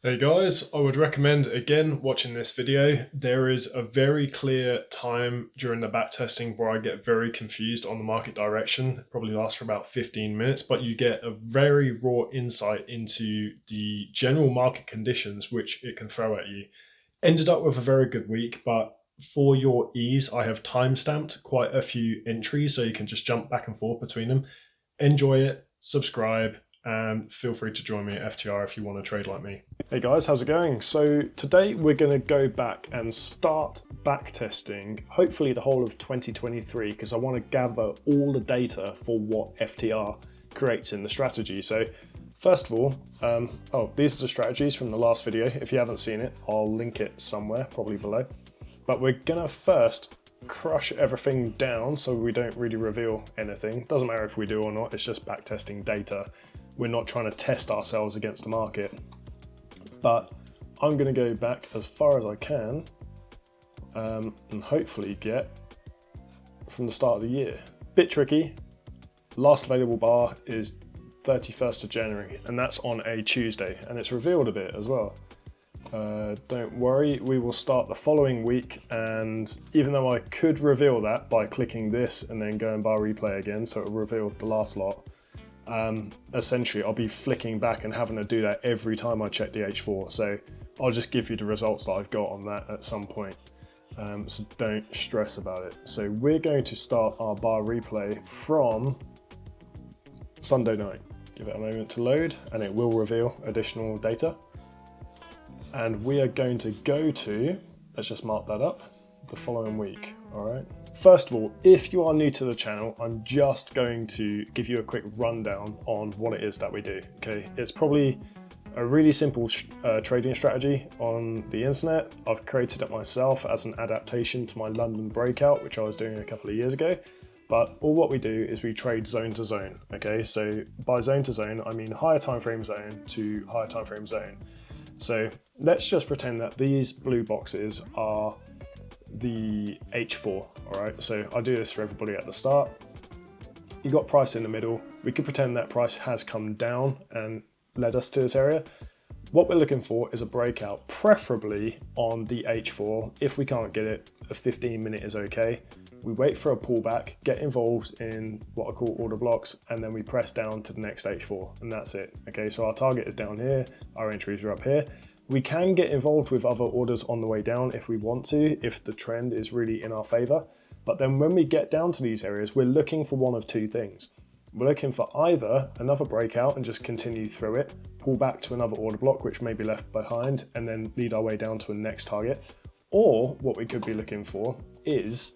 Hey guys, I would recommend again watching this video. There is a very clear time during the backtesting where I get very confused on the market direction. It probably lasts for about 15 minutes, but you get a very raw insight into the general market conditions which it can throw at you. Ended up with a very good week, but for your ease, I have time-stamped quite a few entries so you can just jump back and forth between them. Enjoy it, subscribe, and feel free to join me at FTR if you want to trade like me. Hey guys, how's it going? So today we're going to go back and start backtesting, hopefully the whole of 2023, because I want to gather all the data for what FTR creates in the strategy. So first of all, these are the strategies from the last video. If you haven't seen it, I'll link it somewhere, probably below. But we're going to first crush everything down so we don't really reveal anything. Doesn't matter if we do or not, it's just backtesting data. We're not trying to test ourselves against the market. But I'm going to go back as far as I can and hopefully get from the start of the year. Bit tricky. Last available bar is 31st of January, and that's on a Tuesday, and it's revealed a bit as well. Don't worry, we will start the following week, and even though I could reveal that by clicking this and then go and bar replay again, so it'll reveal the last lot, essentially I'll be flicking back and having to do that every time I check the H4, so I'll just give you the results that I've got on that at some point, so don't stress about it. So we're going to start our bar replay from Sunday night. Give it a moment to load and it will reveal additional data. And we are going to go to, let's just mark that up, the following week, all right? First of all, if you are new to the channel, I'm just going to give you a quick rundown on what it is that we do, okay? It's probably a really simple trading strategy on the internet. I've created it myself as an adaptation to my London Breakout, which I was doing a couple of years ago. But all what we do is we trade zone to zone, okay? So by zone to zone, I mean higher time frame zone to higher time frame zone. So let's just pretend that these blue boxes are the H4, all right? So I do this for everybody at the start. You got price in the middle. We could pretend that price has come down and led us to this area. What we're looking for is a breakout, preferably on the H4. If we can't get it, a 15-minute is okay. We wait for a pullback, get involved in what I call order blocks, and then we press down to the next H4, and that's it. Okay, so our target is down here, our entries are up here. We can get involved with other orders on the way down if we want to, if the trend is really in our favor. But then when we get down to these areas, we're looking for one of two things. We're looking for either another breakout and just continue through it, pull back to another order block, which may be left behind, and then lead our way down to a next target. Or what we could be looking for is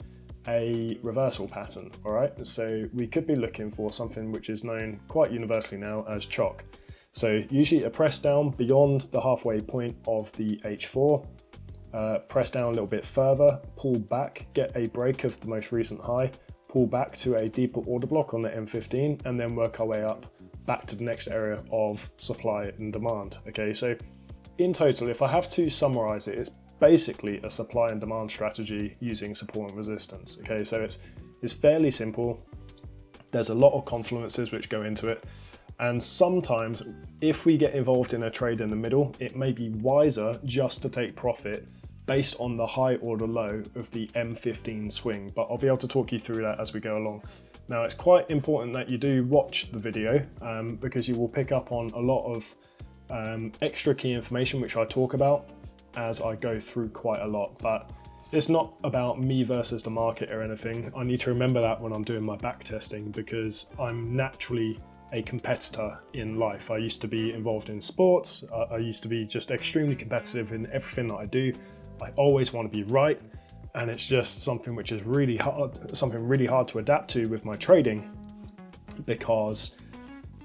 a reversal pattern, all right? So we could be looking for something which is known quite universally now as chalk. So usually a press down beyond the halfway point of the H4, press down a little bit further, pull back, get a break of the most recent high, pull back to a deeper order block on the M15, and then work our way up back to the next area of supply and demand, okay? So in total, if I have to summarize it, it's basically a supply and demand strategy using support and resistance, okay? So it's fairly simple. There's a lot of confluences which go into it. And sometimes if we get involved in a trade in the middle, it may be wiser just to take profit based on the high or the low of the M15 swing, but I'll be able to talk you through that as we go along. Now, it's quite important that you do watch the video because you will pick up on a lot of extra key information which I talk about as I go through quite a lot, but it's not about me versus the market or anything. I need to remember that when I'm doing my back testing because I'm naturally a competitor in life. I used to be involved in sports. I used to be just extremely competitive in everything that I do. I always want to be right, and it's just something which is really hard to adapt to with my trading because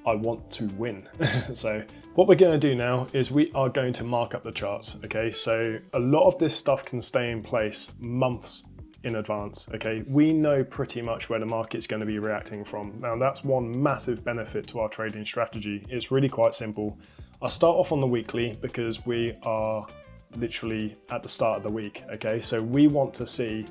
I want to win. So what we're going to do now is we are going to mark up the charts, okay? So a lot of this stuff can stay in place months in advance, okay? We know pretty much where the market's going to be reacting from. Now that's one massive benefit to our trading strategy. It's really quite simple. I'll start off on the weekly because we are literally at the start of the week, okay? So we want to see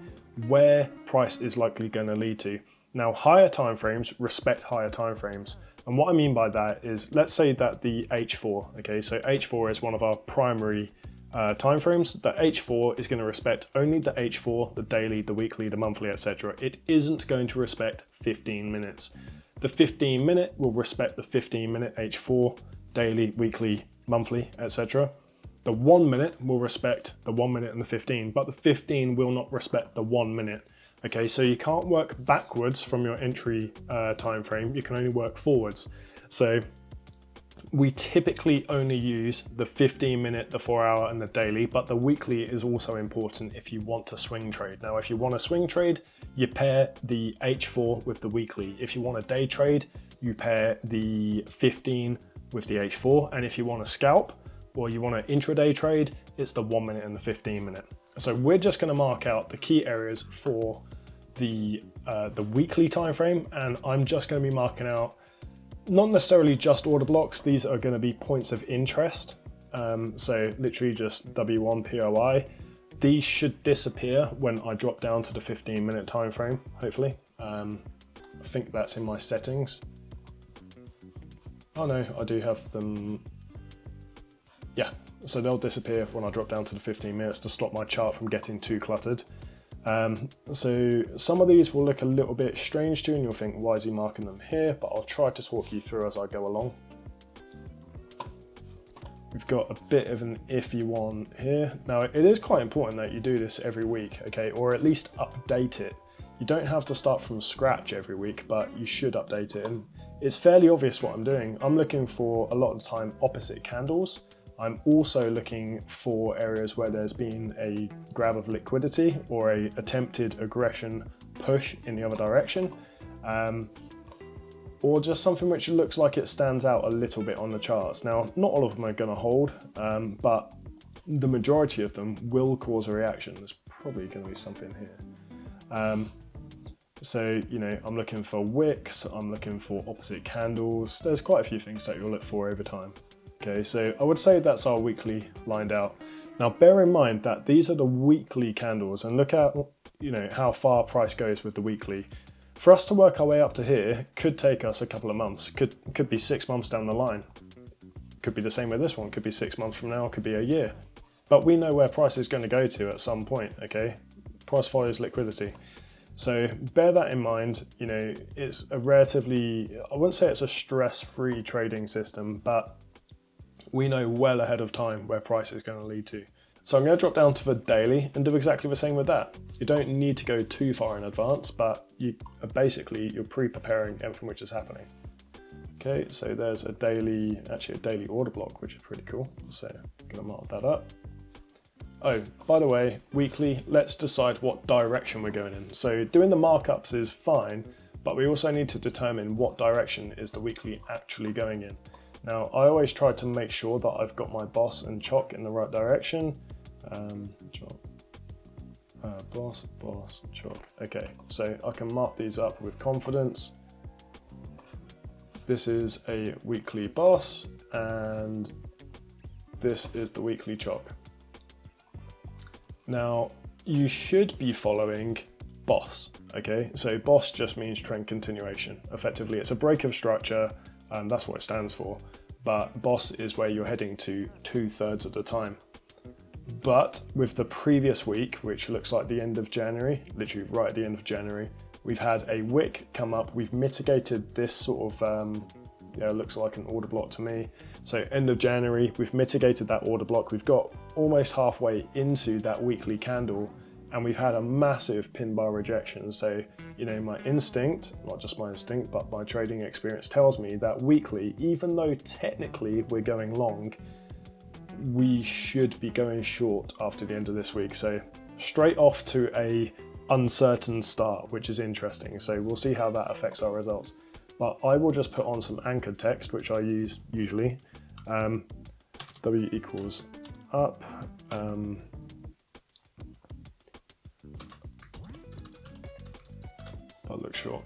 where price is likely going to lead to. Now higher timeframes respect higher timeframes. And what I mean by that is, let's say that the H4, okay, so H4 is one of our primary timeframes. The H4 is going to respect only the H4, the daily, the weekly, the monthly, etc. It isn't going to respect 15 minutes. The 15 minute will respect the 15 minute H4, daily, weekly, monthly, etc. The 1 minute will respect the 1 minute and the 15, but the 15 will not respect the 1 minute. Okay, so you can't work backwards from your entry time frame, you can only work forwards. So we typically only use the 15 minute, the 4 hour and the daily, but the weekly is also important if you want to swing trade. Now, if you want to swing trade, you pair the H4 with the weekly. If you want a day trade, you pair the 15 with the H4. And if you want to scalp or you want an intraday trade, it's the 1 minute and the 15 minute. So we're just going to mark out the key areas for the weekly time frame, and I'm just going to be marking out not necessarily just order blocks. These are going to be points of interest. So literally just W1 POI. These should disappear when I drop down to the 15-minute time frame, hopefully. I think that's in my settings. Oh no, I do have them. Yeah, so they'll disappear when I drop down to the 15 minutes to stop my chart from getting too cluttered. So some of these will look a little bit strange to you and you'll think, why is he marking them here? But I'll try to talk you through as I go along. We've got a bit of an iffy one here. Now, it is quite important that you do this every week, okay, or at least update it. You don't have to start from scratch every week, but you should update it. And it's fairly obvious what I'm doing. I'm looking for, a lot of the time, opposite candles. I'm also looking for areas where there's been a grab of liquidity or a attempted aggression push in the other direction, or just something which looks like it stands out a little bit on the charts. Now, not all of them are going to hold, but the majority of them will cause a reaction. There's probably going to be something here. So, you know, I'm looking for wicks, I'm looking for opposite candles. There's quite a few things that you'll look for over time. Okay, so I would say that's our weekly lined out. Now, bear in mind that these are the weekly candles, and look at, you know, how far price goes with the weekly. For us to work our way up to here could take us a couple of months, could be 6 months down the line. Could be the same with this one, could be 6 months from now, could be a year. But we know where price is going to go to at some point, okay? Price follows liquidity. So bear that in mind. You know, it's a relatively, I wouldn't say it's a stress-free trading system, but we know well ahead of time where price is going to lead to. So I'm going to drop down to the daily and do exactly the same with that. You don't need to go too far in advance, but you're pre-preparing everything which is happening. Okay, so there's a daily, actually a daily order block, which is pretty cool. So I'm going to mark that up. Oh, by the way, weekly, let's decide what direction we're going in. So doing the markups is fine, but we also need to determine what direction is the weekly actually going in. Now, I always try to make sure that I've got my boss and chock in the right direction. Boss, chock. Okay, so I can mark these up with confidence. This is a weekly boss, and this is the weekly chock. Now, you should be following boss, okay? So boss just means trend continuation. Effectively, it's a break of structure, and that's what it stands for. But boss is where you're heading to 2/3 of the time. But with the previous week, which looks like the end of January, literally right at the end of January, we've had a wick come up. We've mitigated this sort of, it looks like an order block to me. So end of January, we've mitigated that order block. We've got almost halfway into that weekly candle, and we've had a massive pin bar rejection. So, you know, my instinct, not just my instinct, but my trading experience tells me that weekly, even though technically we're going long, we should be going short after the end of this week. So straight off to a uncertain start, which is interesting. So we'll see how that affects our results. But I will just put on some anchored text, which I use usually. W equals up. That looks short.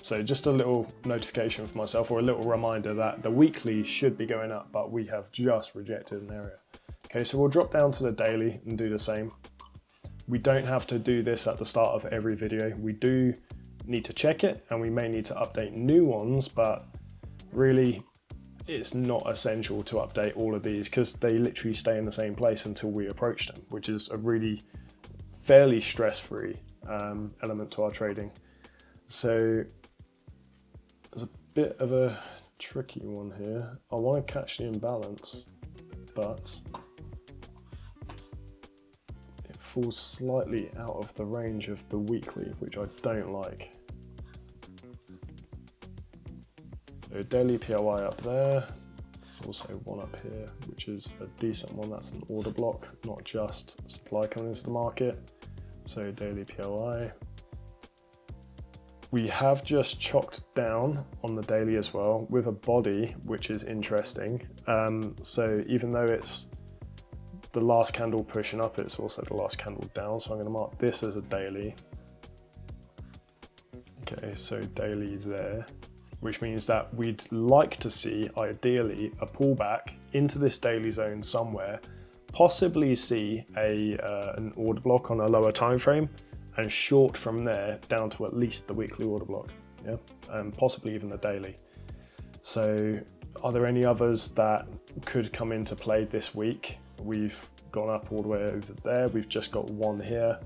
So just a little notification for myself, or a little reminder that the weekly should be going up, but we have just rejected an area. Okay, so we'll drop down to the daily and do the same. We don't have to do this at the start of every video. We do need to check it, and we may need to update new ones, but really, it's not essential to update all of these because they literally stay in the same place until we approach them, which is a really fairly stress-free element to our trading. So there's a bit of a tricky one here. I want to catch the imbalance, but it falls slightly out of the range of the weekly, which I don't like. So daily POI up there. There's also one up here, which is a decent one. That's an order block, not just supply coming into the market. So daily POI. We have just chocked down on the daily as well with a body, which is interesting. So even though it's the last candle pushing up, it's also the last candle down. So I'm going to mark this as a daily. Okay, so daily there, which means that we'd like to see, ideally, a pullback into this daily zone somewhere, possibly see an order block on a lower time frame, and short from there down to at least the weekly order block, yeah, and possibly even the daily. So are there any others that could come into play this week? We've gone up all the way over there. We've just got one here.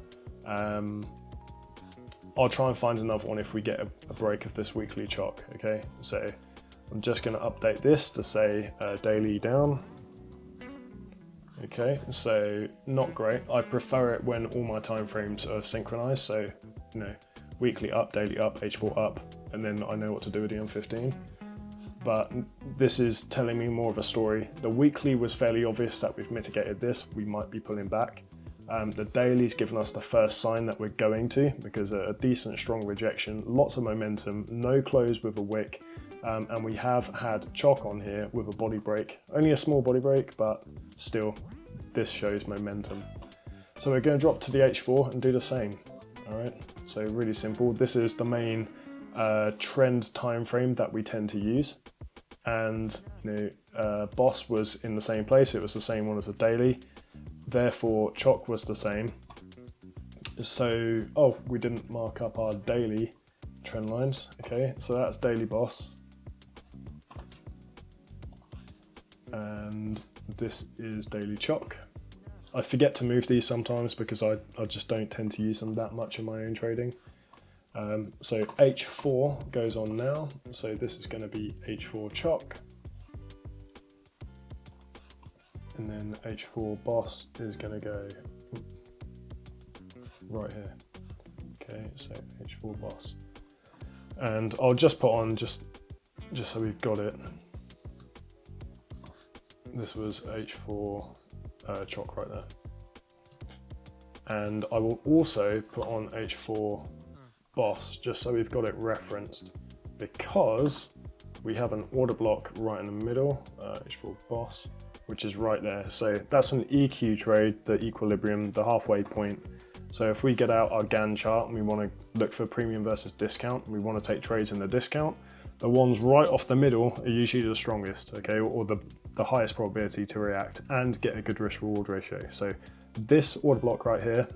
I'll try and find another one if we get a break of this weekly chock, okay? So I'm just gonna update this to say daily down. Okay, so not great. I prefer it when all my timeframes are synchronized. So, you know, weekly up, daily up, H4 up, and then I know what to do with the M15. But this is telling me more of a story. The weekly was fairly obvious that we've mitigated this. We might be pulling back. The daily's given us the first sign that we're going to, because a decent strong rejection, lots of momentum, no close with a wick. And we have had chock on here with a body break. Only a small body break, but still, this shows momentum. So we're going to drop to the H4 and do the same. All right, so really simple. This is the main trend time frame that we tend to use. And Boss was in the same place. It was the same one as the daily. Therefore, chock was the same. So, oh, we didn't mark up our daily trend lines. Okay, so that's daily Boss. And this is daily chock. I forget to move these sometimes because I just don't tend to use them that much in my own trading. So H4 goes on now. So this is going to be H4 chock. And then H4 Boss is going to go right here. Okay, so H4 Boss. And I'll just put on, just so we've got it. This was H4 chock right there. And I will also put on H4 Boss, just so we've got it referenced, because we have an order block right in the middle, H4 Boss, which is right there. So that's an EQ trade, the equilibrium, the halfway point. So if we get out our Gann chart and we want to look for premium versus discount, we want to take trades in the discount, the ones right off the middle are usually the strongest, okay, or the highest probability to react and get a good risk reward ratio. So this order block right here,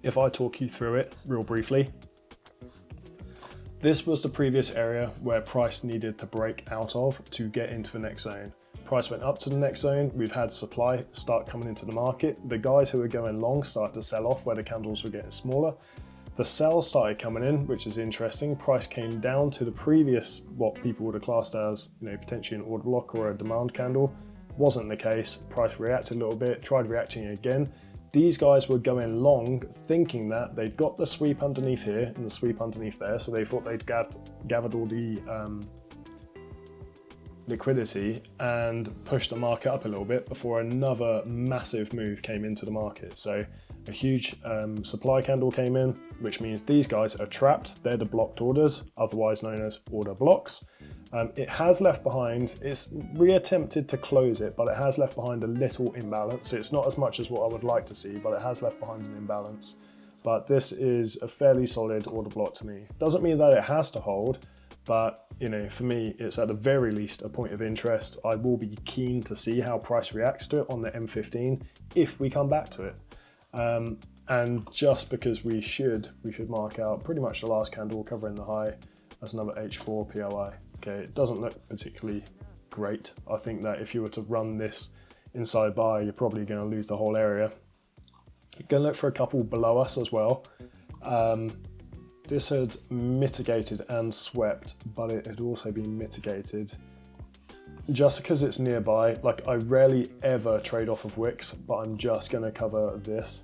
if I talk you through it real briefly, this was the previous area where price needed to break out of to get into the next zone. Price went up to the next zone. We've had supply start coming into the market. The guys who were going long started to sell off where the candles were getting smaller. The sell started coming in, which is interesting. Price came down to the previous, what people would have classed as, potentially an order block or a demand candle. Wasn't the case. Price reacted a little bit, tried reacting again. These guys were going long, thinking that they'd got the sweep underneath here and the sweep underneath there, so they thought they'd gathered all the liquidity and pushed the market up a little bit before another massive move came into the market. So a huge supply candle came in, which means these guys are trapped. They're the blocked orders, otherwise known as order blocks. It has left behind, it's reattempted to close it, but it has left behind a little imbalance. It's not as much as what I would like to see, but it has left behind an imbalance. But this is a fairly solid order block to me. Doesn't mean that it has to hold, but for me, it's at the very least a point of interest. I will be keen to see how price reacts to it on the M15 if we come back to it. And just because we should mark out pretty much the last candle covering the high as another H4 POI. Okay, it doesn't look particularly great. I think that if you were to run this inside bar, you're probably going to lose the whole area. You're going to look for a couple below us as well. This had mitigated and swept, but it had also been mitigated just because it's nearby. Like, I rarely ever trade off of wicks, but I'm just going to cover this.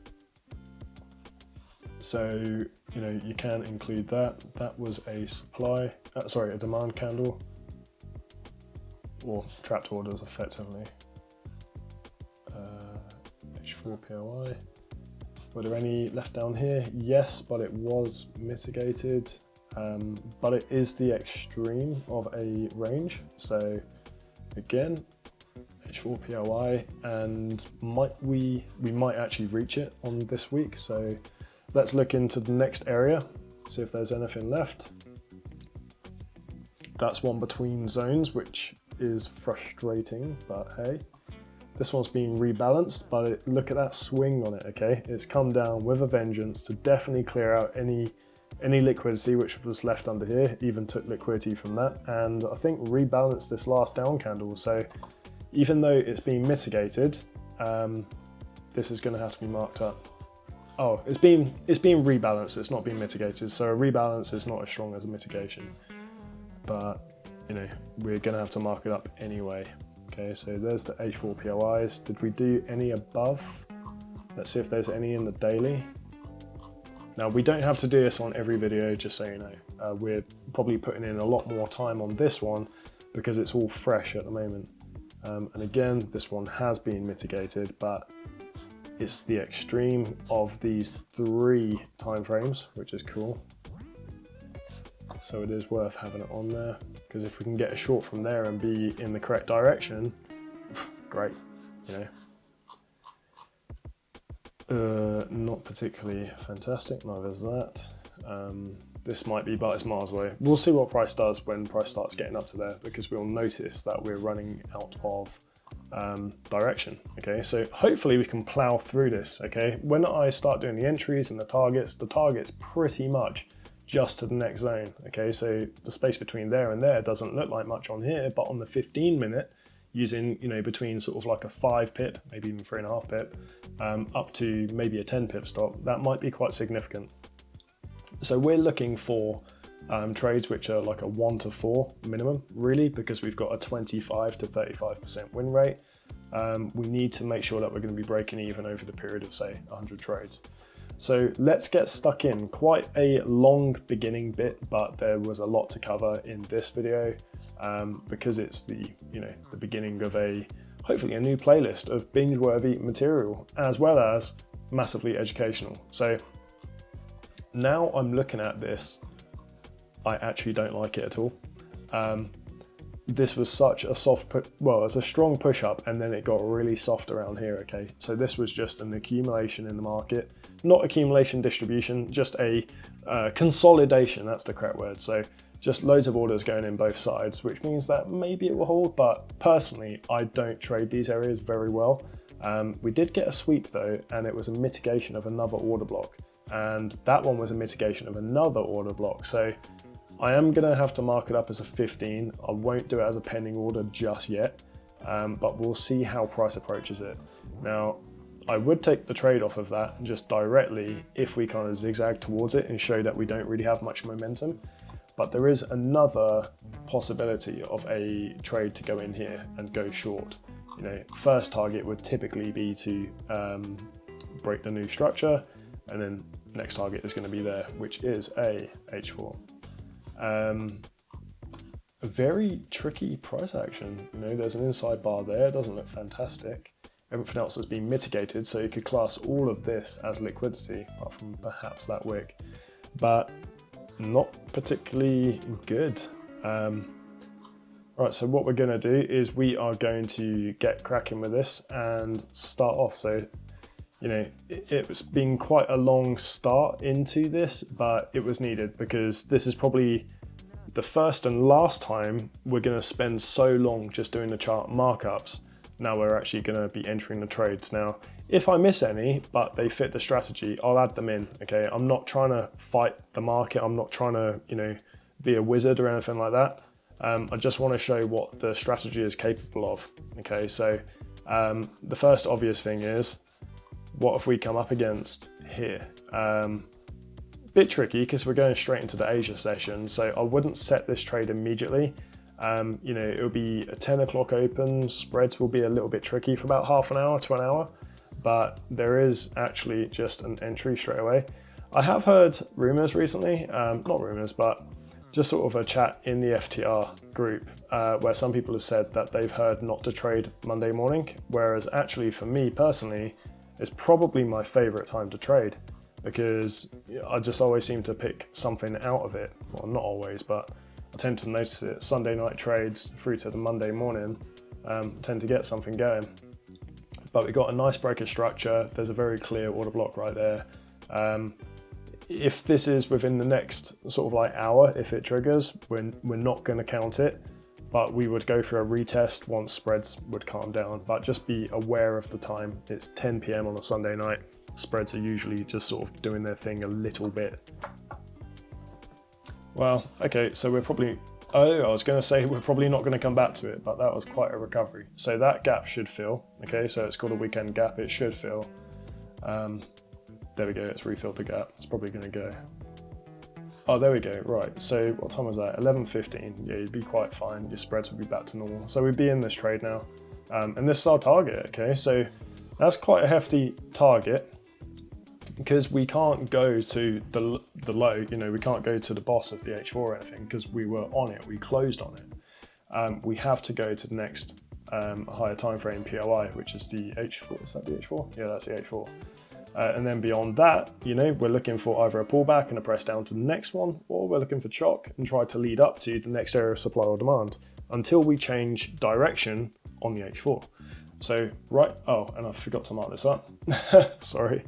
So, you know, you can include that. That was a a demand candle, or trapped orders effectively. H4 POI. Were there any left down here? Yes, but it was mitigated. But it is the extreme of a range. So again, H4 POI, and we might actually reach it on this week. So let's look into the next area, see if there's anything left. That's one between zones, which is frustrating, but hey. This one's been rebalanced, but look at that swing on it, okay? It's come down with a vengeance to definitely clear out any liquidity which was left under here, even took liquidity from that, and I think rebalanced this last down candle. So even though it's been mitigated, this is gonna have to be marked up. Oh, it's been rebalanced, it's not been mitigated. So a rebalance is not as strong as a mitigation, but you know, we're gonna have to mark it up anyway. Okay, so there's the H4 POIs. Did we do any above? Let's see if there's any in the daily. Now, we don't have to do this on every video, just so you know. We're probably putting in a lot more time on this one because it's all fresh at the moment. And again, this one has been mitigated, but it's the extreme of these 3 timeframes, which is cool. So it is worth having it on there, because if we can get a short from there and be in the correct direction, great, you know. Not particularly fantastic, neither is that. This might be, but it's miles away. We'll see what price does when price starts getting up to there, because we'll notice that we're running out of direction. Okay, so hopefully we can plow through this. Okay, when I start doing the entries and the target's pretty much just to the next zone. Okay, so the space between there and there doesn't look like much on here, but on the 15-minute, using, you know, between sort of like a 5 pip, maybe even 3.5 pip, up to maybe a 10 pip stop, that might be quite significant. So we're looking for trades which are like a 1 to 4 minimum, really, because we've got a 25 to 35% win rate. We need to make sure that we're going to be breaking even over the period of, say, 100 trades. So let's get stuck in. Quite a long beginning bit, but there was a lot to cover in this video because it's the beginning of hopefully a new playlist of binge-worthy material, as well as massively educational. So now I'm looking at this, I actually don't like it at all. This was such a it's a strong push up, and then it got really soft around here. Okay, so this was just an accumulation in the market, not accumulation distribution, just a consolidation. That's the correct word. So just loads of orders going in both sides, which means that maybe it will hold, but personally, I don't trade these areas very well. We did get a sweep though, and it was a mitigation of another order block, and that one was a mitigation of another order block. So I am going to have to mark it up as a 15. I won't do it as a pending order just yet, but we'll see how price approaches it. Now, I would take the trade off of that just directly if we kind of zigzag towards it and show that we don't really have much momentum. But there is another possibility of a trade to go in here and go short. You know, first target would typically be to break the new structure, and then next target is going to be there, which is a H4. A very tricky price action. You know, there's an inside bar there, doesn't look fantastic. Everything else has been mitigated, so you could class all of this as liquidity, apart from perhaps that wick, but not particularly good. Right, so what we're going to do is we are going to get cracking with this and start off. So, you know, it's been quite a long start into this, but it was needed because this is probably the first and last time we're going to spend so long just doing the chart markups. Now we're actually going to be entering the trades. Now, if I miss any, but they fit the strategy, I'll add them in, okay? I'm not trying to fight the market. I'm not trying to, you know, be a wizard or anything like that. I just want to show what the strategy is capable of. Okay, so the first obvious thing is, what if we come up against here? Bit tricky because we're going straight into the Asia session, so I wouldn't set this trade immediately. You know, it'll be a 10 o'clock open, spreads will be a little bit tricky for about half an hour to an hour, but there is actually just an entry straight away. I have heard rumors recently, not rumors, but just sort of a chat in the FTR group where some people have said that they've heard not to trade Monday morning, whereas actually for me personally, it's probably my favorite time to trade because I just always seem to pick something out of it. Well, not always, but I tend to notice it. Sunday night trades through to the Monday morning tend to get something going. But we've got a nice breaker structure. There's a very clear order block right there. If this is within the next sort of like hour, if it triggers, we're not going to count it, but we would go for a retest once spreads would calm down. But just be aware of the time. It's 10 p.m. on a Sunday night. Spreads are usually just sort of doing their thing a little bit. Well, okay, so we're probably, I was going to say we're probably not going to come back to it, but that was quite a recovery. So that gap should fill. Okay, so it's called a weekend gap. It should fill. There we go, it's refilled the gap. It's probably going to go. Oh, there we go, right. So what time was that? 11:15. Yeah, you'd be quite fine. Your spreads would be back to normal. So we'd be in this trade now. And this is our target, okay? So that's quite a hefty target because we can't go to the low, you know, we can't go to the boss of the H4 or anything because we were on it, we closed on it. We have to go to the next higher time frame POI, which is the H4. Is that the H4? Yeah, that's the H4. And then beyond that, you know, we're looking for either a pullback and a press down to the next one, or we're looking for chalk and try to lead up to the next area of supply or demand until we change direction on the H4. So, right, oh, and I forgot to mark this up. Sorry.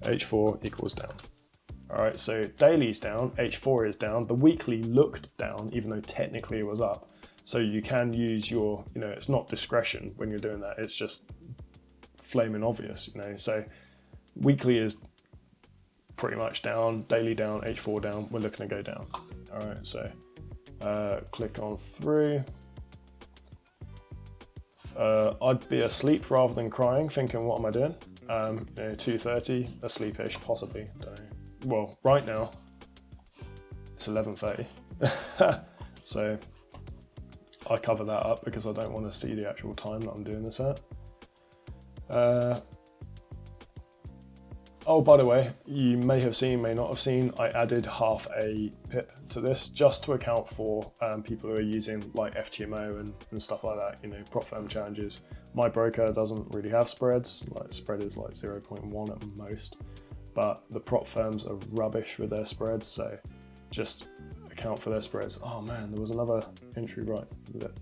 H4 equals down. All right, so daily's down, H4 is down. The weekly looked down, even though technically it was up. So you can use your, you know, it's not discretion when you're doing that. It's just flaming obvious, you know. So weekly is pretty much down, daily down, H4 down. We're looking to go down. All right, so click on through. I'd be asleep rather than crying, thinking, what am I doing? You know, 2:30, asleep-ish, possibly. Don't know. Well, right now, it's 11:30. So I cover that up because I don't want to see the actual time that I'm doing this at. Oh, by the way, you may have seen, may not have seen, I added half a pip to this just to account for people who are using like FTMO and stuff like that, you know, prop firm challenges. My broker doesn't really have spreads, like spread is like 0.1 at most, but the prop firms are rubbish with their spreads, so just account for their spreads. Oh man, there was another entry right there.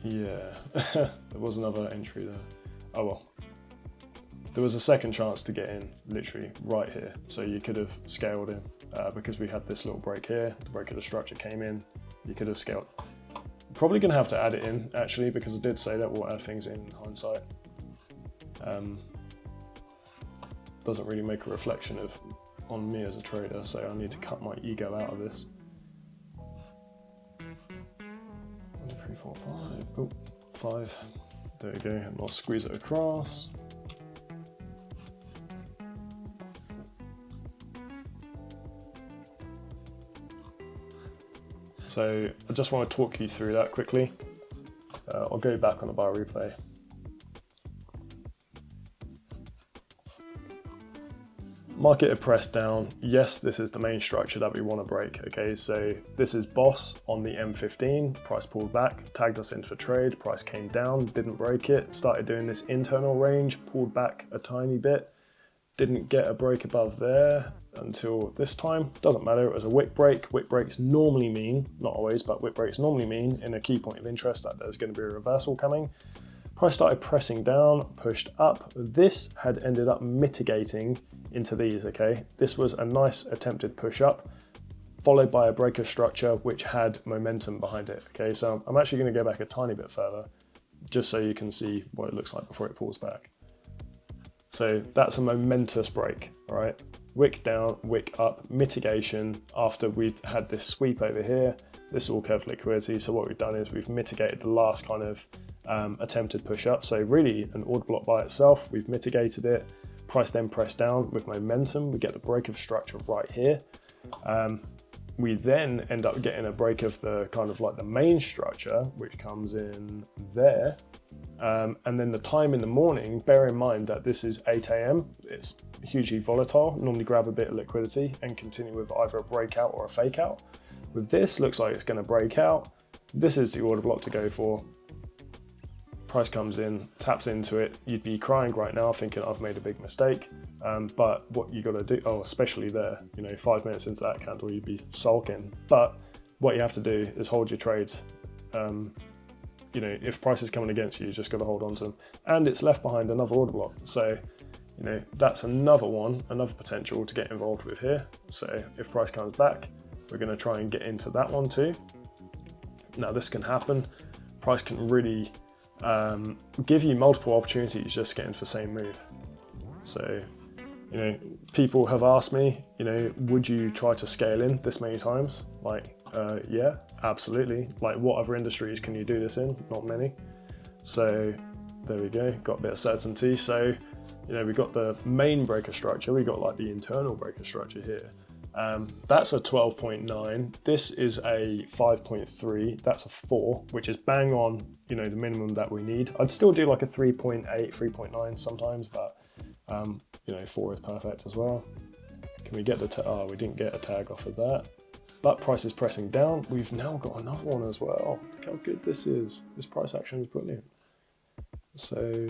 Yeah, there was another entry there. Oh well. There was a second chance to get in, literally right here. So you could have scaled in because we had this little break here. The break of the structure came in. You could have scaled. Probably going to have to add it in actually because I did say that we'll add things in hindsight. Doesn't really make a reflection on me as a trader, so I need to cut my ego out of this. 1, 2, 3, 4, 5. Oh, 5. There we go. And I'll squeeze it across. So I just want to talk you through that quickly. I'll go back on the bar replay. Market had pressed down. Yes, this is the main structure that we want to break. Okay, so this is boss on the M15. Price pulled back, tagged us in for trade. Price came down, didn't break it. Started doing this internal range, pulled back a tiny bit. Didn't get a break above there until this time. Doesn't matter, it was a wick break. Wick breaks normally mean, not always, but wick breaks normally mean in a key point of interest that there's going to be a reversal coming. Price started pressing down, pushed up. This had ended up mitigating into these, okay? This was a nice attempted push up, followed by a breaker structure which had momentum behind it, okay? So I'm actually going to go back a tiny bit further, just so you can see what it looks like before it pulls back. So that's a momentous break, all right? Wick down, wick up, mitigation after we've had this sweep over here. This is all curved liquidity. So what we've done is we've mitigated the last kind of attempted push up. So really an order block by itself, we've mitigated it. Price then pressed down with momentum. We get the break of structure right here. We then end up getting a break of the kind of like the main structure, which comes in there. And then the time in the morning, bear in mind that this is 8 AM. It's hugely volatile. Normally grab a bit of liquidity and continue with either a breakout or a fake out. With this, looks like it's going to break out. This is the order block to go for. Price comes in, taps into it. You'd be crying right now thinking I've made a big mistake. But what you got to do, especially there, 5 minutes into that candle, you'd be sulking. But what you have to do is hold your trades. If price is coming against you, you just got to hold on to them. And it's left behind another order block. So, that's another one, another potential to get involved with here. So if price comes back, we're going to try and get into that one too. Now this can happen. Price can really give you multiple opportunities just getting for the same move. So, people have asked me, would you try to scale in this many times? Yeah, absolutely. What other industries can you do this in? Not many. So there we go, got a bit of certainty. So, we got the main breaker structure, we got the internal breaker structure here. That's a 12.9. This is a 5.3. That's a 4, which is bang on, the minimum that we need. I'd still do a 3.8, 3.9 sometimes, but 4 is perfect as well. Can we get the we didn't get a tag off of that. But price is pressing down. We've now got another one as well. Look how good this is. This price action is brilliant. So,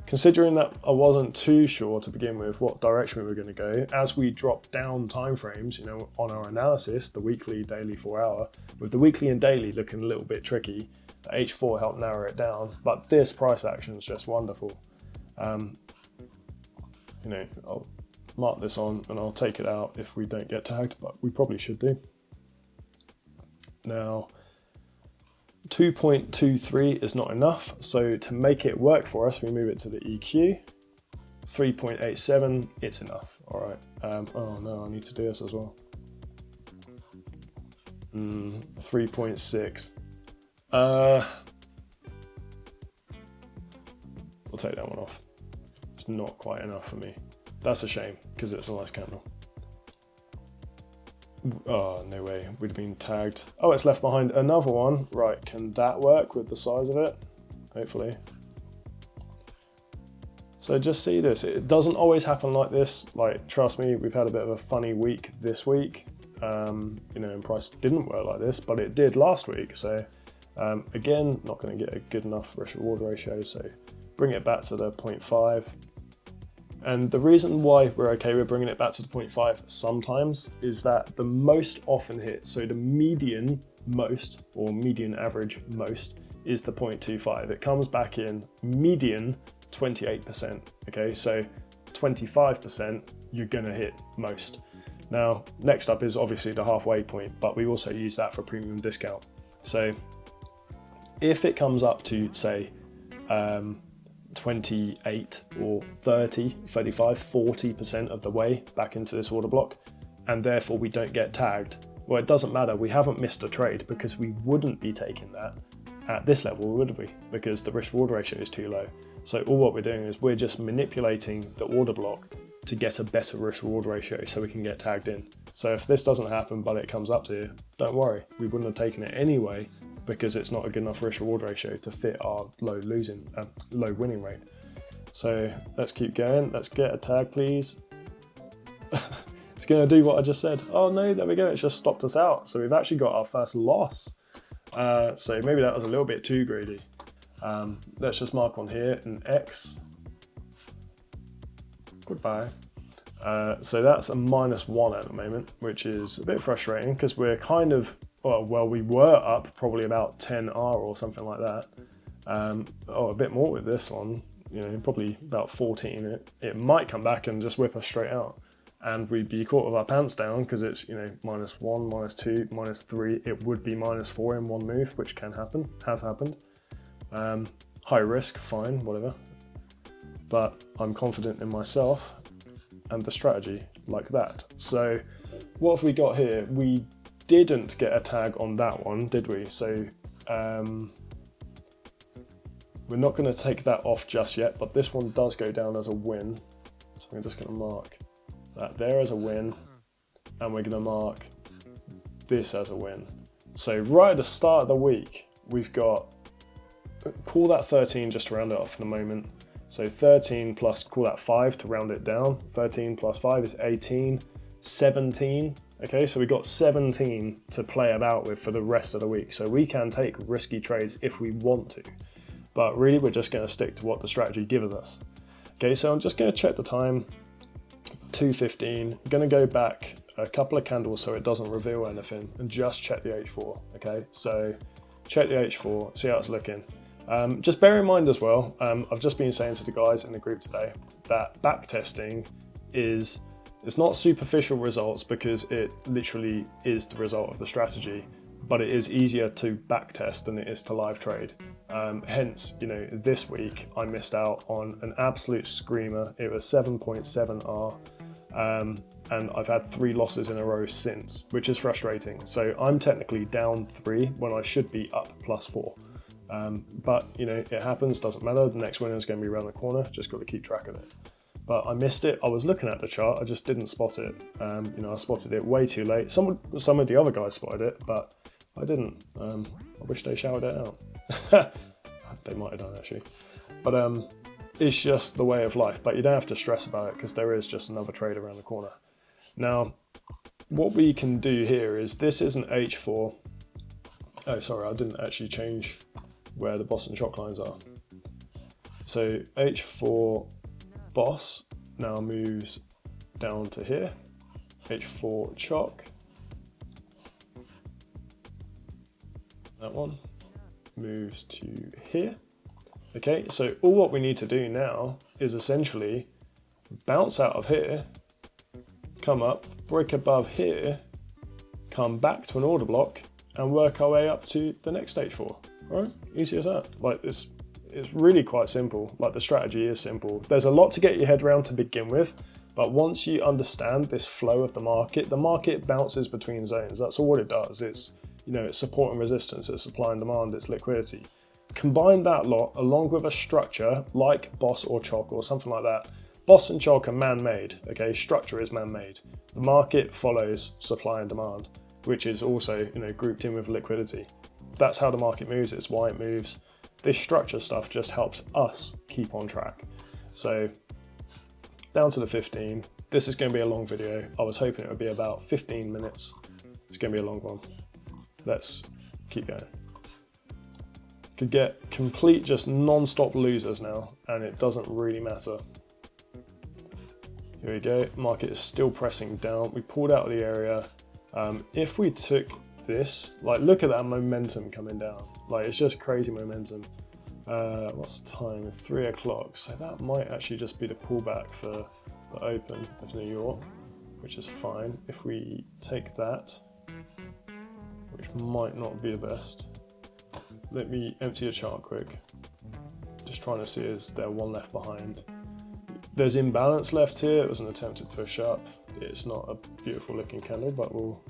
considering that I wasn't too sure to begin with what direction we were going to go, as we drop down timeframes, on our analysis, the weekly, daily, 4 hour, with the weekly and daily looking a little bit tricky, the H4 helped narrow it down. But this price action is just wonderful. I'll mark this on and I'll take it out if we don't get tagged, but we probably should do. Now, 2.23 is not enough, so to make it work for us, we move it to the EQ. 3.87, it's enough. All right. Oh no, I need to do this as well. 3.6. We'll take that one off. It's not quite enough for me. That's a shame because it's a nice candle. Oh, no way, we'd have been tagged. Oh, it's left behind another one. Right, can that work with the size of it? Hopefully. So just see this, it doesn't always happen like this. Trust me, we've had a bit of a funny week this week. And price didn't work like this, but it did last week. So again, not gonna get a good enough risk reward ratio. So bring it back to the 0.5. And the reason why we're okay with bringing it back to the 0.5 sometimes is that the most often hit, so the median most or median average most is the 0.25. It comes back in median 28%. Okay, so 25% you're gonna hit most. Now, next up is obviously the halfway point, but we also use that for premium discount. So if it comes up to say 28 or 30, 35, 40% of the way back into this order block, and therefore we don't get tagged, well, it doesn't matter. We haven't missed a trade because we wouldn't be taking that at this level, would we? Because the risk reward ratio is too low. So all what we're doing is we're just manipulating the order block to get a better risk reward ratio so we can get tagged in. So if this doesn't happen, but it comes up to you, don't worry. We wouldn't have taken it anyway because it's not a good enough risk reward ratio to fit our low winning rate. So let's keep going. Let's get a tag, please. It's gonna do what I just said. Oh no, there we go. It's just stopped us out. So we've actually got our first loss. So maybe that was a little bit too greedy. Let's just mark on here an X. Goodbye. So that's a -1 at the moment, which is a bit frustrating because we're kind of, well, we were up probably about 10R or something like that. A bit more with this one, probably about 14. It might come back and just whip us straight out. And we'd be caught with our pants down because it's, -1, -2, -3. It would be -4 in one move, which can happen, has happened. High risk, fine, whatever. but I'm confident in myself and the strategy like that. So what have we got here? We didn't get a tag on that one, did we? So we're not going to take that off just yet, but this one does go down as a win. So I'm just going to mark that there as a win, and we're going to mark this as a win. So right at the start of the week, we've got, call that 13 just to round it off for the moment. So 13 plus, call that 5 to round it down. 13 plus 5 is 18, 17. Okay, so we've got 17 to play about with for the rest of the week. So we can take risky trades if we want to, but really we're just going to stick to what the strategy gives us. Okay, so I'm just going to check the time, 2:15. I'm going to go back a couple of candles so it doesn't reveal anything and just check the H4. Okay, so check the H4, see how it's looking. Just bear in mind as well, I've just been saying to the guys in the group today that backtesting is, it's not superficial results because it literally is the result of the strategy, but it is easier to backtest than it is to live trade. Hence, you know, this week I missed out on an absolute screamer. It was 7.7R, and I've had 3 losses in a row since, which is frustrating. So I'm technically down 3 when I should be up +4. But you know, it happens, doesn't matter. The next winner is going to be around the corner. Just got to keep track of it. But I missed it. I was looking at the chart, I just didn't spot it. You know, I spotted it way too late. Some of the other guys spotted it, but I didn't. I wish they shouted it out. They might have done actually. But it's just the way of life. But you don't have to stress about it because there is just another trade around the corner. Now, what we can do here is, this is an H4. Oh, sorry, I didn't actually change where the boss and shock lines are. So H4 boss now moves down to here. H4 chock. That one moves to here. Okay, so all what we need to do now is essentially bounce out of here, come up, break above here, come back to an order block, and work our way up to the next H4. All right, easy as that. Like this, it's really quite simple. Like the strategy is simple. There's a lot to get your head around to begin with, but once you understand this flow of the market bounces between zones. That's all it does. It's, you know, it's support and resistance, it's supply and demand, it's liquidity. Combine that lot along with a structure like boss or chock or something like that. Boss and chock are man-made, okay? Structure is man-made. The market follows supply and demand, which is also, you know, grouped in with liquidity. That's how the market moves, it's why it moves. This structure stuff just helps us keep on track. So down to the 15. This is going to be a long video. I was hoping it would be about 15 minutes. It's going to be a long one. Let's keep going. Could get complete just non-stop losers now, and it doesn't really matter. Here we go, market is still pressing down. We pulled out of the area. If we took this, like look at that momentum coming down. Like it's just crazy momentum. What's the time? 3 o'clock. So that might actually just be the pullback for the open of New York, which is fine. If we take that, which might not be the best. Let me empty a chart quick. Just trying to see, is there one left behind? There's imbalance left here. It was an attempted push up. It's not a beautiful looking candle, but we'll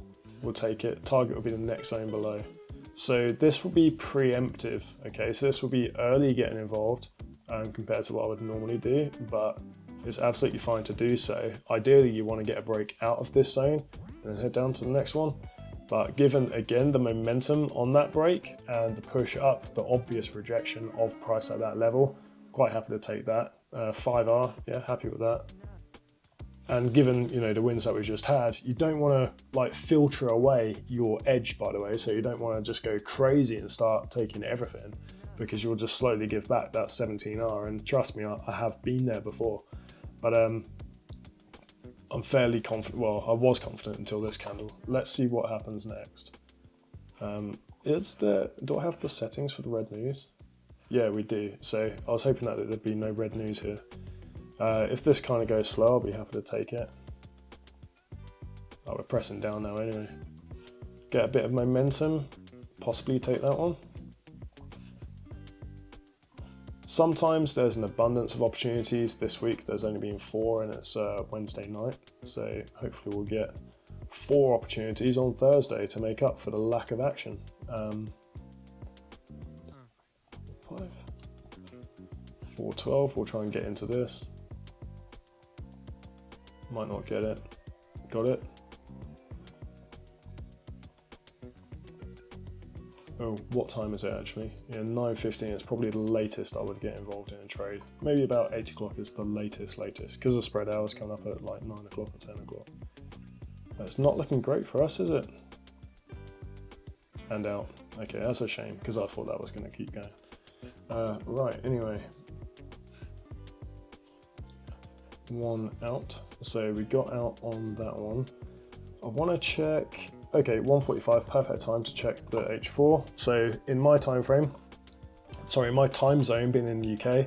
take it. Target will be the next zone below. So this will be preemptive. Okay, so this will be early getting involved compared to what I would normally do, but it's absolutely fine to do so. Ideally, you want to get a break out of this zone and then head down to the next one. But given, again, the momentum on that break and the push up, the obvious rejection of price at that level, quite happy to take that. 5R, yeah, happy with that. And given, you know, the wins that we've just had, you don't want to like filter away your edge, by the way. So you don't want to just go crazy and start taking everything, because you'll just slowly give back that 17R. And trust me, I have been there before. But I'm fairly confident. Well, I was confident until this candle. Let's see what happens next. Do I have the settings for the red news? Yeah, we do. So I was hoping that there'd be no red news here. If this kind of goes slow, I'll be happy to take it. Oh, we're pressing down now anyway. Get a bit of momentum, possibly take that one. Sometimes there's an abundance of opportunities. This week there's only been 4 and it's Wednesday night. So hopefully we'll get 4 opportunities on Thursday to make up for the lack of action. 412, we'll try and get into this. Might not get it. Got it. Oh, what time is it actually? Yeah, 9:15 is probably the latest I would get involved in a trade. Maybe about 8 o'clock is the latest, because the spread hours coming up at like 9 o'clock or 10 o'clock. It's not looking great for us, is it? And out. Okay, that's a shame, because I thought that was going to keep going. Right, anyway. 1 out. So we got out on that one. I want to check. Okay, 1:45, perfect time to check the H4. So in my time frame, sorry, my time zone being in the UK,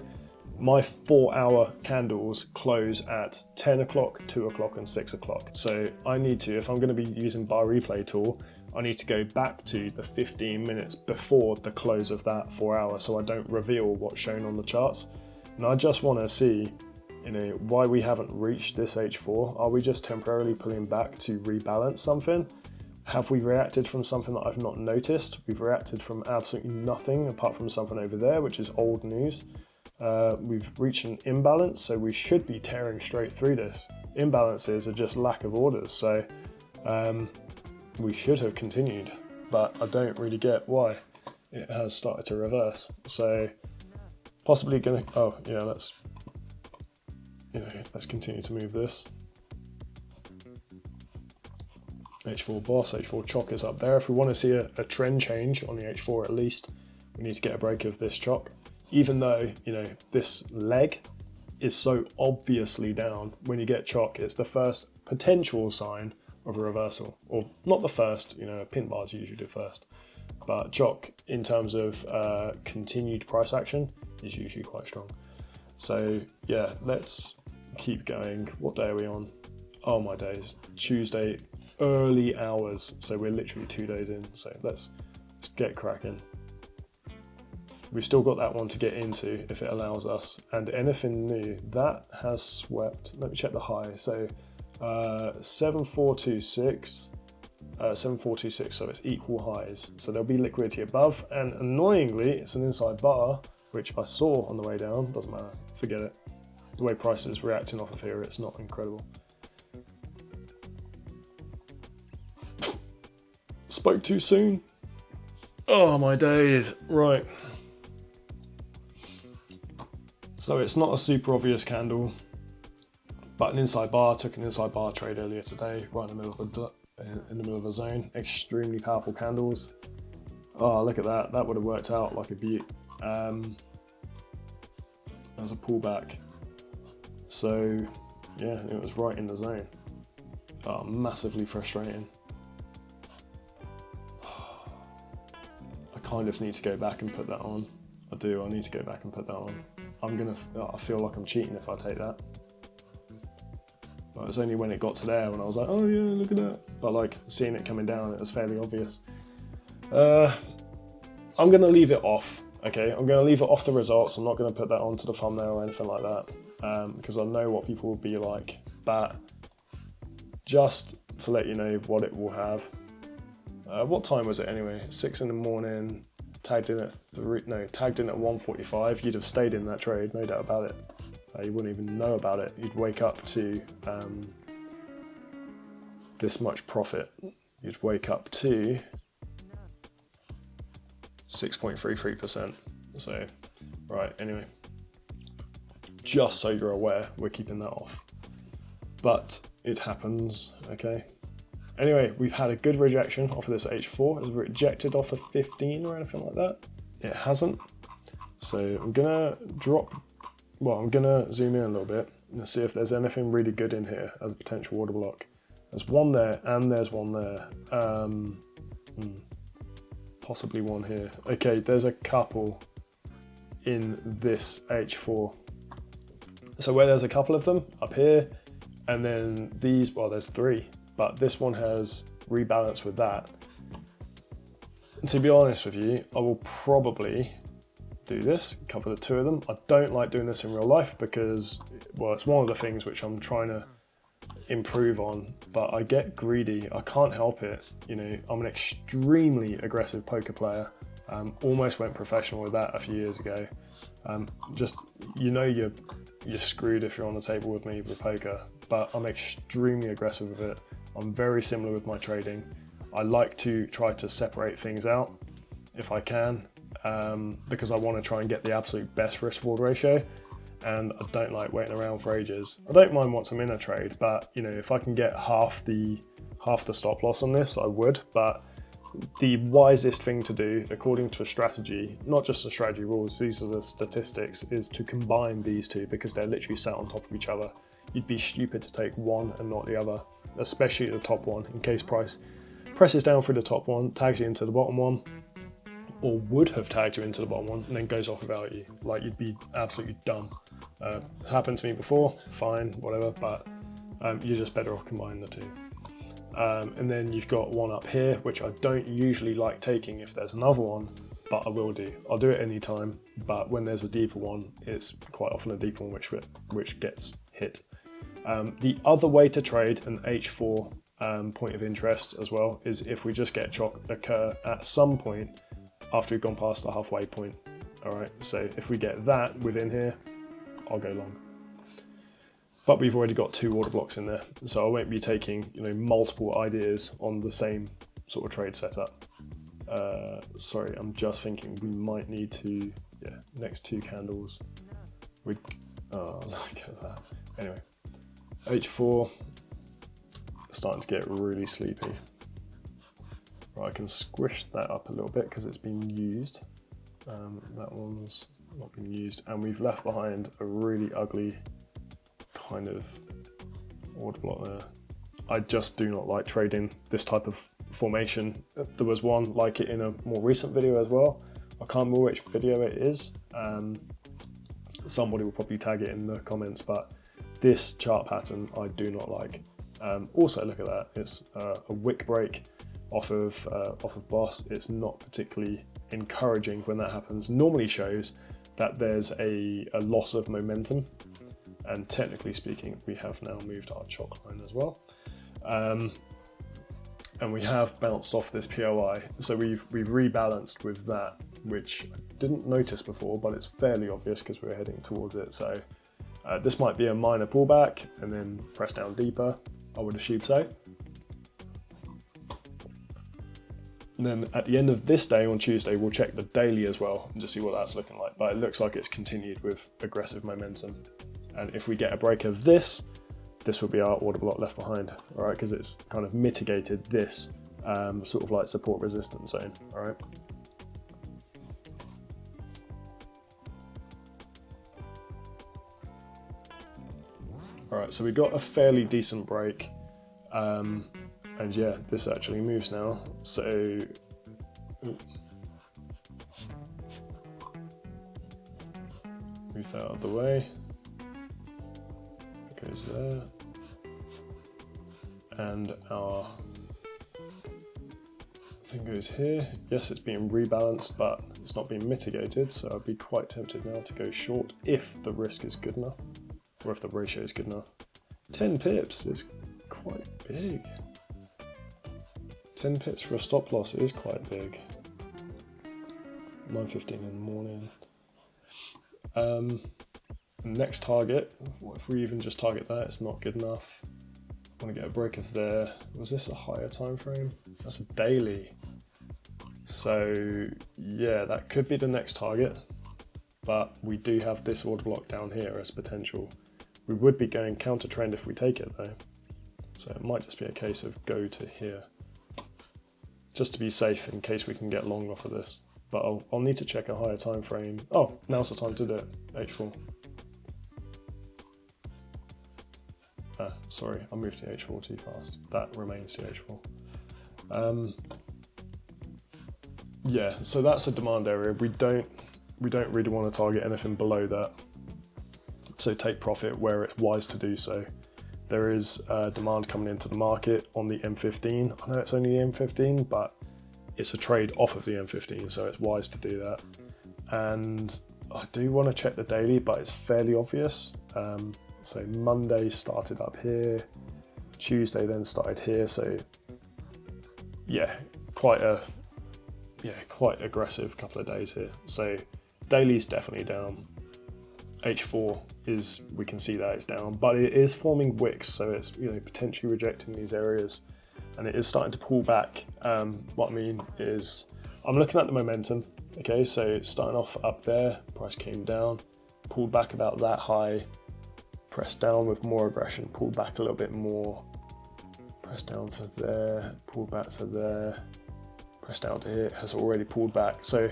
my 4-hour candles close at 10 o'clock, 2 o'clock and 6 o'clock. So I need to, if I'm going to be using bar replay tool, I need to go back to the 15 minutes before the close of that 4 hour so I don't reveal what's shown on the charts. And I just want to see, why we haven't reached this H4. Are we just temporarily pulling back to rebalance something? Have we reacted from something that I've not noticed? We've reacted from absolutely nothing apart from something over there, which is old news. We've reached an imbalance, so we should be tearing straight through this. Imbalances are just lack of orders, so we should have continued, but I don't really get why it has started to reverse. So possibly gonna, oh yeah, let's continue to move this. H4 boss, H4 chock is up there. If we want to see a trend change on the H4 at least, we need to get a break of this chock. Even though, this leg is so obviously down, when you get chock, it's the first potential sign of a reversal. Or not the first, pin bars usually do first. But chock, in terms of continued price action, is usually quite strong. So yeah, let's keep going. What day are we on? Oh my days, Tuesday, early hours. So we're literally 2 days in. So let's get cracking. We've still got that one to get into if it allows us. And anything new, that has swept. Let me check the high. So 7426, 7426, so it's equal highs. So there'll be liquidity above. And annoyingly, it's an inside bar, which I saw on the way down. Doesn't matter, forget it. The way price is reacting off of here, it's not incredible. Spoke too soon. Oh my days. Right. So it's not a super obvious candle, but an inside bar. Took an inside bar trade earlier today, right in the middle of a zone. Extremely powerful candles. Oh, look at that. That would have worked out like a beaut. There's a pullback. So yeah, it was right in the zone. Oh, massively frustrating. I kind of need to go back and put that on. I do, I need to go back and put that on. I feel like I'm cheating if I take that. But it was only when it got to there when I was like, oh yeah, look at that. But like, seeing it coming down, it was fairly obvious. I'm gonna leave it off, okay? I'm gonna leave it off the results. I'm not gonna put that onto the thumbnail or anything like that, because I know what people will be like. But just to let you know what it will have. What time was it anyway? 6 in the morning, tagged in at 1:45. You'd have stayed in that trade, no doubt about it. You wouldn't even know about it. You'd wake up to this much profit. You'd wake up to 6.33%. So, right, anyway. Just so you're aware, we're keeping that off. But it happens, okay? Anyway, we've had a good rejection off of this H4. Has it rejected off of 15 or anything like that? It hasn't. So I'm gonna I'm gonna zoom in a little bit and see if there's anything really good in here as a potential order block. There's one there and there's one there. Possibly one here. Okay, there's a couple in this H4. So where there's a couple of them up here, and then these, well, there's 3. But this one has rebalanced with that. And to be honest with you, I will probably do this, cover the two of them. I don't like doing this in real life because, well, it's one of the things which I'm trying to improve on, but I get greedy. I can't help it. You know, I'm an extremely aggressive poker player. Almost went professional with that a few years ago. Just, you know, you're screwed if you're on the table with me with poker, but I'm extremely aggressive with it. I'm very similar with my trading. I like to try to separate things out if I can, because I want to try and get the absolute best risk reward ratio, and I don't like waiting around for ages. I don't mind once I'm in a trade, but you know, if I can get half the stop loss on this, I would. But the wisest thing to do, according to a strategy, not just the strategy rules, these are the statistics, is to combine these two because they're literally sat on top of each other. You'd be stupid to take one and not the other, especially the top one, in case price presses down through the top one, tags you into the bottom one, or would have tagged you into the bottom one, and then goes off without you. Like, you'd be absolutely dumb. It's happened to me before, fine, whatever, but you're just better off combining the two. And then you've got one up here, which I don't usually like taking if there's another one, but I will do. I'll do it any time, but when there's a deeper one, it's quite often a deeper one which gets hit. The other way to trade an H4 point of interest as well is if we just get a shock occur at some point after we've gone past the halfway point. All right, so if we get that within here, I'll go long. But we've already got two order blocks in there, so I won't be taking, you know, multiple ideas on the same sort of trade setup. Sorry, I'm just thinking we might need to, yeah, next two candles. Oh, look at that. Anyway, H4, starting to get really sleepy. Right, I can squish that up a little bit because it's been used. That one's not been used, and we've left behind a really ugly kind of order block there. I just do not like trading this type of formation. There was one like it in a more recent video as well. I can't remember which video it is. Somebody will probably tag it in the comments, but this chart pattern I do not like. Also, look at that. It's a wick break off of boss. It's not particularly encouraging when that happens. Normally shows that there's a loss of momentum, and technically speaking, we have now moved our chalk line as well. And we have bounced off this POI, so we've rebalanced with that, which I didn't notice before, but it's fairly obvious because we're heading towards it. So this might be a minor pullback and then press down deeper, I would assume so. And then at the end of this day on Tuesday, we'll check the daily as well and just see what that's looking like. But it looks like it's continued with aggressive momentum. And if we get a break of this, this will be our order block left behind, all right? Because it's kind of mitigated this sort of like support resistance zone, all right? All right, so we got a fairly decent break. And yeah, this actually moves now. So, move that out of the way. It goes there. And our thing goes here. Yes, it's being rebalanced, but it's not being mitigated. So I'd be quite tempted now to go short if the risk is good enough, or if the ratio is good enough. 10 pips is quite big. 10 pips for a stop loss is quite big. 9:15 in the morning. Next target, what if we even just target that? It's not good enough. I want to get a break of there. Was this a higher time frame? That's a daily. So yeah, that could be the next target, but we do have this order block down here as potential. We would be going counter trend if we take it though. So it might just be a case of go to here, just to be safe in case we can get long off of this. But I'll need to check a higher time frame. Oh, now's the time to do it, H4. Sorry, I moved to H4 too fast. That remains the H4. Yeah, so that's a demand area. We don't really want to target anything below that. So take profit where it's wise to do so. There is demand coming into the market on the M15. I know it's only the M15, but it's a trade off of the M15, so it's wise to do that. And I do want to check the daily, but it's fairly obvious. So Monday started up here, Tuesday then started here. So yeah, quite aggressive couple of days here. So daily's definitely down. H4 is, we can see that it's down, but it is forming wicks, so it's potentially rejecting these areas, and it is starting to pull back. What I mean is, I'm looking at the momentum. Okay, so starting off up there, price came down, pulled back about that high, pressed down with more aggression, pulled back a little bit more, pressed down to there, pulled back to there, pressed down to here, has already pulled back. So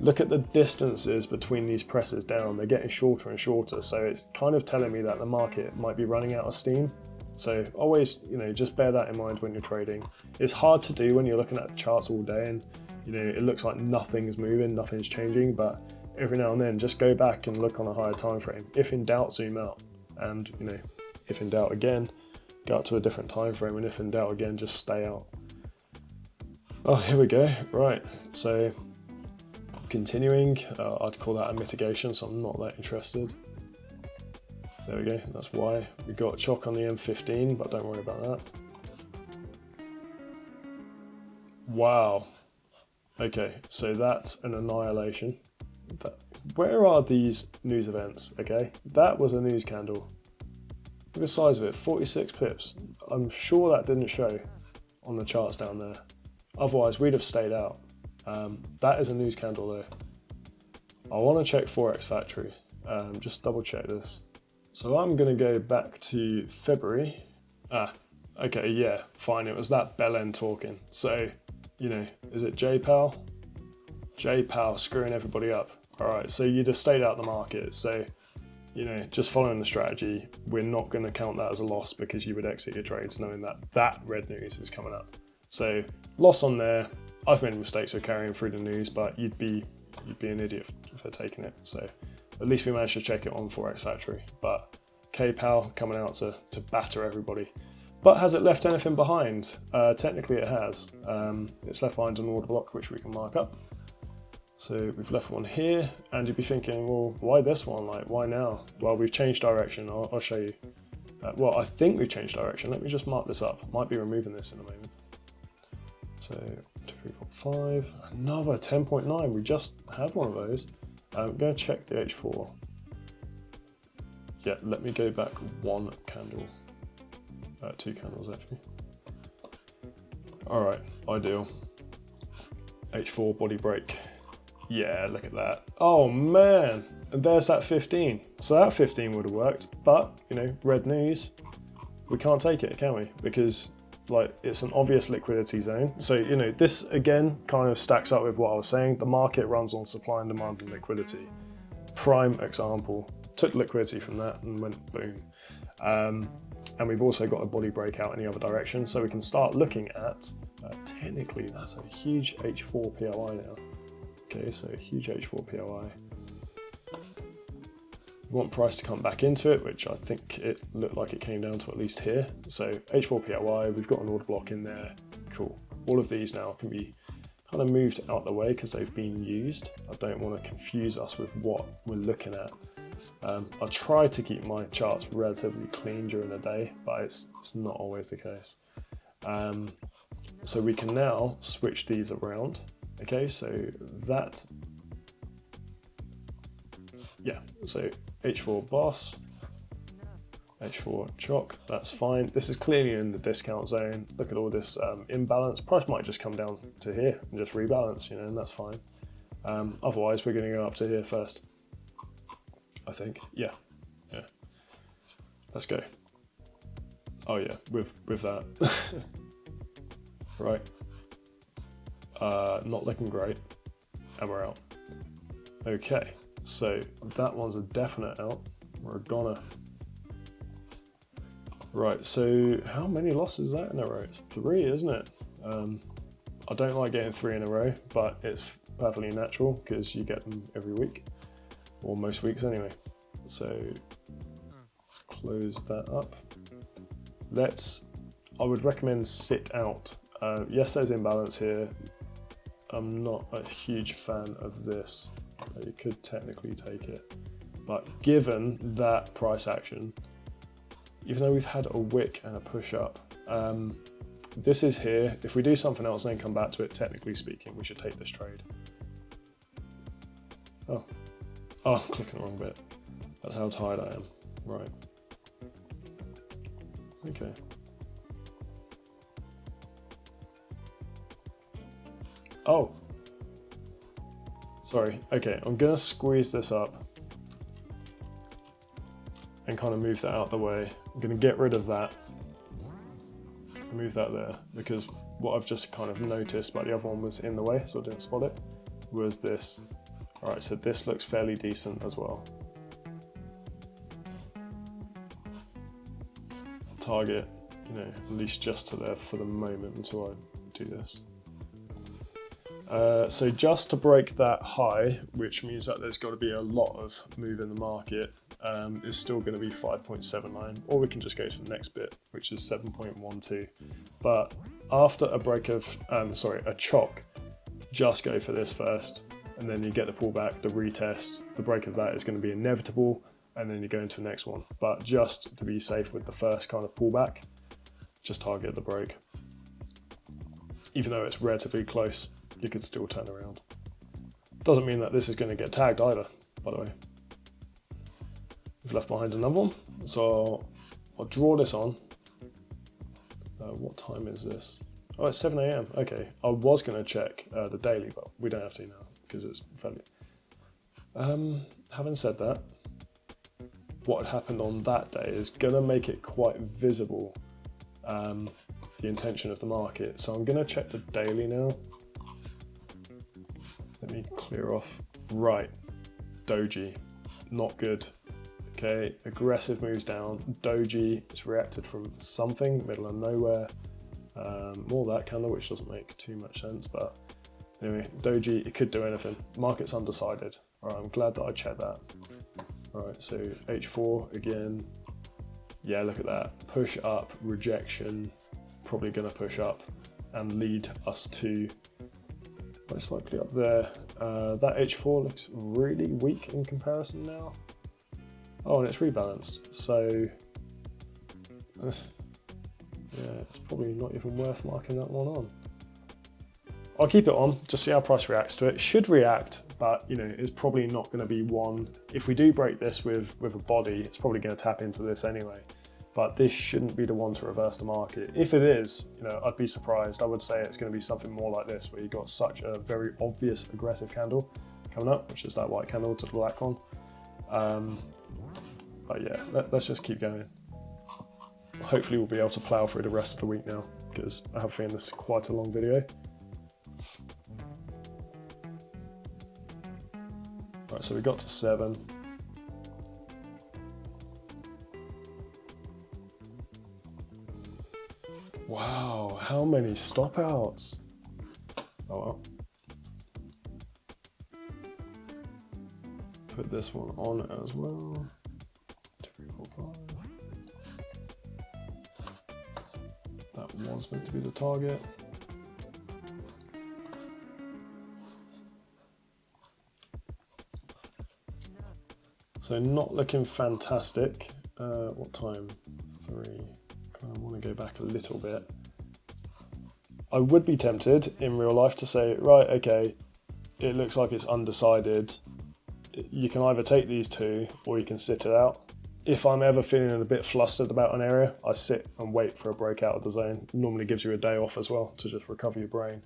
look at the distances between these presses down, they're getting shorter and shorter. So it's kind of telling me that the market might be running out of steam. So always, just bear that in mind when you're trading. It's hard to do when you're looking at the charts all day and it looks like nothing's moving, nothing's changing, but every now and then just go back and look on a higher time frame. If in doubt, zoom out, and if in doubt again, go out to a different time frame, and if in doubt again, just stay out. Oh, here we go. Right, so continuing, I'd call that a mitigation, so I'm not that interested. There we go, that's why. We got a chock on the M15, but don't worry about that. Wow. Okay, so that's an annihilation. Where are these news events? Okay, that was a news candle. Look at the size of it, 46 pips. I'm sure that didn't show on the charts down there. Otherwise, we'd have stayed out. That is a news candle though. I want to check Forex Factory, just double check this. So I'm going to go back to February. Okay, yeah, fine, it was that bell end talking. So, is it JPAL? JPAL screwing everybody up. All right, so you'd have stayed out the market. So, just following the strategy, we're not going to count that as a loss because you would exit your trades knowing that that red news is coming up. So loss on there. I've made mistakes of carrying through the news, but you'd be an idiot for taking it. So at least we managed to check it on Forex Factory. But KPAL coming out to batter everybody. But has it left anything behind? Technically it has. It's left behind an order block, which we can mark up. So we've left one here, and you'd be thinking, well, why this one? Like, why now? Well, we've changed direction. I'll show you. Well, I think we've changed direction. Let me just mark this up. Might be removing this in a moment. So 2, 3, 4, 5. Another 10.9. We just had one of those. I'm going to check the H4. Yeah, let me go back one candle. 2 candles actually. All right, ideal. H4 body break. Yeah, look at that. Oh man, and there's that 15. So that 15 would have worked, but red news, we can't take it, can we? Because it's an obvious liquidity zone. So, this again kind of stacks up with what I was saying. The market runs on supply and demand and liquidity. Prime example, took liquidity from that and went boom. And we've also got a body breakout in the other direction. So we can start looking at, technically that's a huge H4 POI now. Okay, so a huge H4 POI. We want price to come back into it, which I think it looked like it came down to at least here. So H4 POI, we've got an order block in there. Cool. All of these now can be kind of moved out the way because they've been used. I don't want to confuse us with what we're looking at. I try to keep my charts relatively clean during the day, but it's not always the case. So we can now switch these around. Okay, so that, yeah, so H4 boss, H4 chock, that's fine. This is clearly in the discount zone. Look at all this imbalance. Price might just come down to here and just rebalance, and that's fine. Otherwise, we're going to go up to here first, I think. Yeah. Let's go. Oh yeah, with that. Right. Not looking great, and we're out. Okay, so that one's a definite out. We're a goner. Right, so how many losses is that in a row? It's 3, isn't it? I don't like getting 3 in a row, but it's perfectly natural because you get them every week, or most weeks anyway. So let's close that up. I would recommend sit out. Yes, there's imbalance here. I'm not a huge fan of this. You could technically take it, but given that price action, even though we've had a wick and a push up, this is here. If we do something else and then come back to it, technically speaking, we should take this trade. Oh, I'm clicking the wrong bit. That's how tired I am. Right. Okay. Oh. Sorry. Okay, I'm gonna squeeze this up and kind of move that out the way. I'm gonna get rid of that. Move that there, because what I've just kind of noticed, but the other one was in the way, so I didn't spot it, was this. All right, so this looks fairly decent as well. Target, you know, at least just to there for the moment until I do this. So just to break that high, which means that there's got to be a lot of move in the market, is still going to be 5.79, or we can just go to the next bit, which is 7.12. But after a break of, a chock, just go for this first, and then you get the pullback, the retest, the break of that is going to be inevitable, and then you go into the next one. But just to be safe with the first kind of pullback, just target the break. Even though it's relatively close, you could still turn around. Doesn't mean that this is going to get tagged either, by the way. We've left behind another one, so I'll draw this on. What time is this? Oh, it's 7 AM. Okay, I was going to check the daily, but we don't have to now because it's fairly. Having said that, what happened on that day is going to make it quite visible, the intention of the market. So I'm going to check the daily now. Let me clear off. Right, doji, not good. Okay, aggressive moves down. Doji, it's reacted from something, middle of nowhere. More that candle, which doesn't make too much sense, but anyway, doji, it could do anything. Market's undecided. All right, I'm glad that I checked that. All right, so H4 again. Yeah, look at that. Push up, rejection, probably gonna push up and lead us to most likely up there. That H4 looks really weak in comparison now. Oh, and it's rebalanced, so yeah, it's probably not even worth marking that one on. I'll keep it on, just see how price reacts to it. It should react, but you know, it's probably not going to be one. If we do break this with a body, it's probably going to tap into this anyway. But this shouldn't be the one to reverse the market. If it is, you know, I'd be surprised. I would say it's going to be something more like this, where you've got such a very obvious aggressive candle coming up, which is that white candle to the black one. But yeah, let's just keep going. Hopefully we'll be able to plow through the rest of the week now, because I have a feeling this is quite a long video. Right, so we got to 7. Wow, how many stop outs? Oh well. Put this one on as well. 2, 4, 5. That was meant to be the target. So not looking fantastic. What time? 3. I want to go back a little bit. I would be tempted in real life to say, right, okay, it looks like it's undecided. You can either take these two or you can sit it out. If I'm ever feeling a bit flustered about an area, I sit and wait for a breakout of the zone. It normally gives you a day off as well to just recover your brain.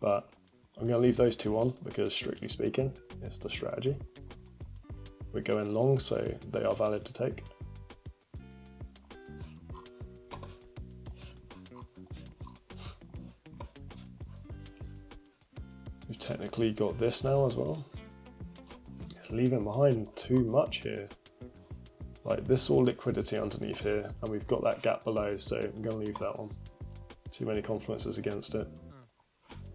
But I'm going to leave those two on because, strictly speaking, it's the strategy. We're going long, so they are valid to take. We've technically got this now as well. It's leaving behind too much here. Like, this is all liquidity underneath here, and we've got that gap below, so I'm going to leave that one. Too many confluences against it.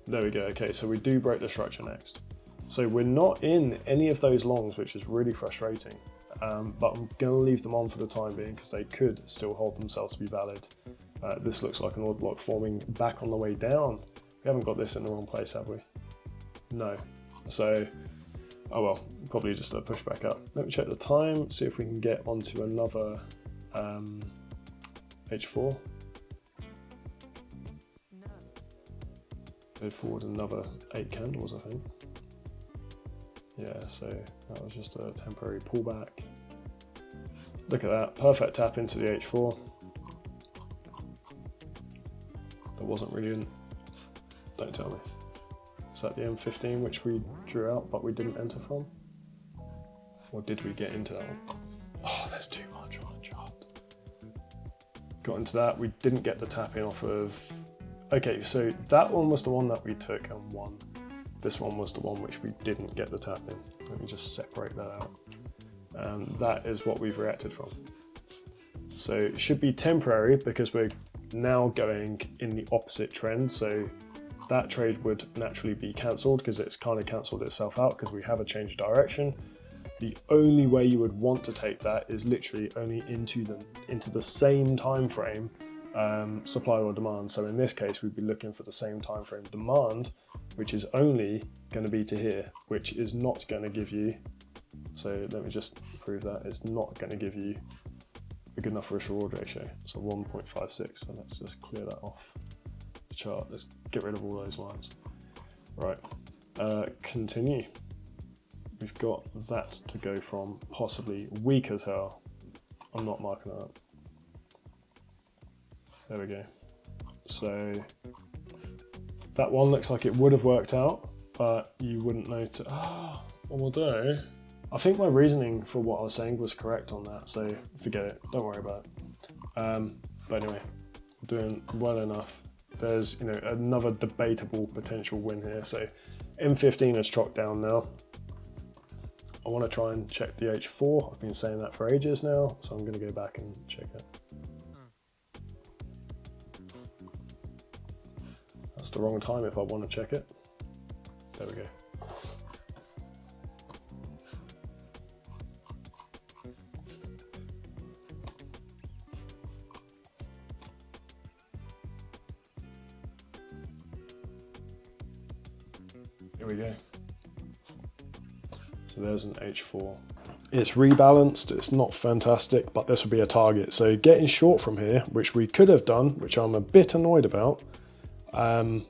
There we go. Okay, so we do break the structure next. So we're not in any of those longs, which is really frustrating, but I'm going to leave them on for the time being because they could still hold themselves to be valid. This looks like an order block forming back on the way down. We haven't got this in the wrong place, have we? No. So Oh well, probably just a push back up. Let me check the time, see if we can get onto another H4. Go forward another 8 candles, I think. Yeah, so that was just a temporary pullback. Look at that, perfect tap into the H4. That wasn't really in, don't tell me. Is that the M15 which we drew out but we didn't enter from? Or did we get into that one? Oh, there's too much on the chart. Got into that, we didn't get the tap in off of, okay, so that one was the one that we took and won. This one was the one which we didn't get the tap in. Let me just separate that out. And that is what we've reacted from. So it should be temporary because we're now going in the opposite trend. So that trade would naturally be cancelled because it's kind of cancelled itself out because we have a change of direction. The only way you would want to take that is literally only into the same time frame, supply or demand. So in this case, we'd be looking for the same time frame demand, which is only going to be to here, which is not going to give you. So let me just prove that it's not going to give you a good enough risk reward ratio. So 1.56. So let's just clear that off the chart. Let's get rid of all those lines. Right. Continue. We've got that to go from possibly weak as hell. I'm not marking that up. There we go. So that one looks like it would have worked out, but you wouldn't notice. Ah, one more day. I think my reasoning for what I was saying was correct on that, so forget it. Don't worry about it. But anyway, doing well enough. There's another debatable potential win here. So M15 has chopped down now. I want to try and check the H4. I've been saying that for ages now, so I'm going to go back and check it. That's the wrong time if I want to check it. There we go. Here we go. So there's an H4. It's rebalanced, it's not fantastic, but this would be a target. So getting short from here, which we could have done, which I'm a bit annoyed about, and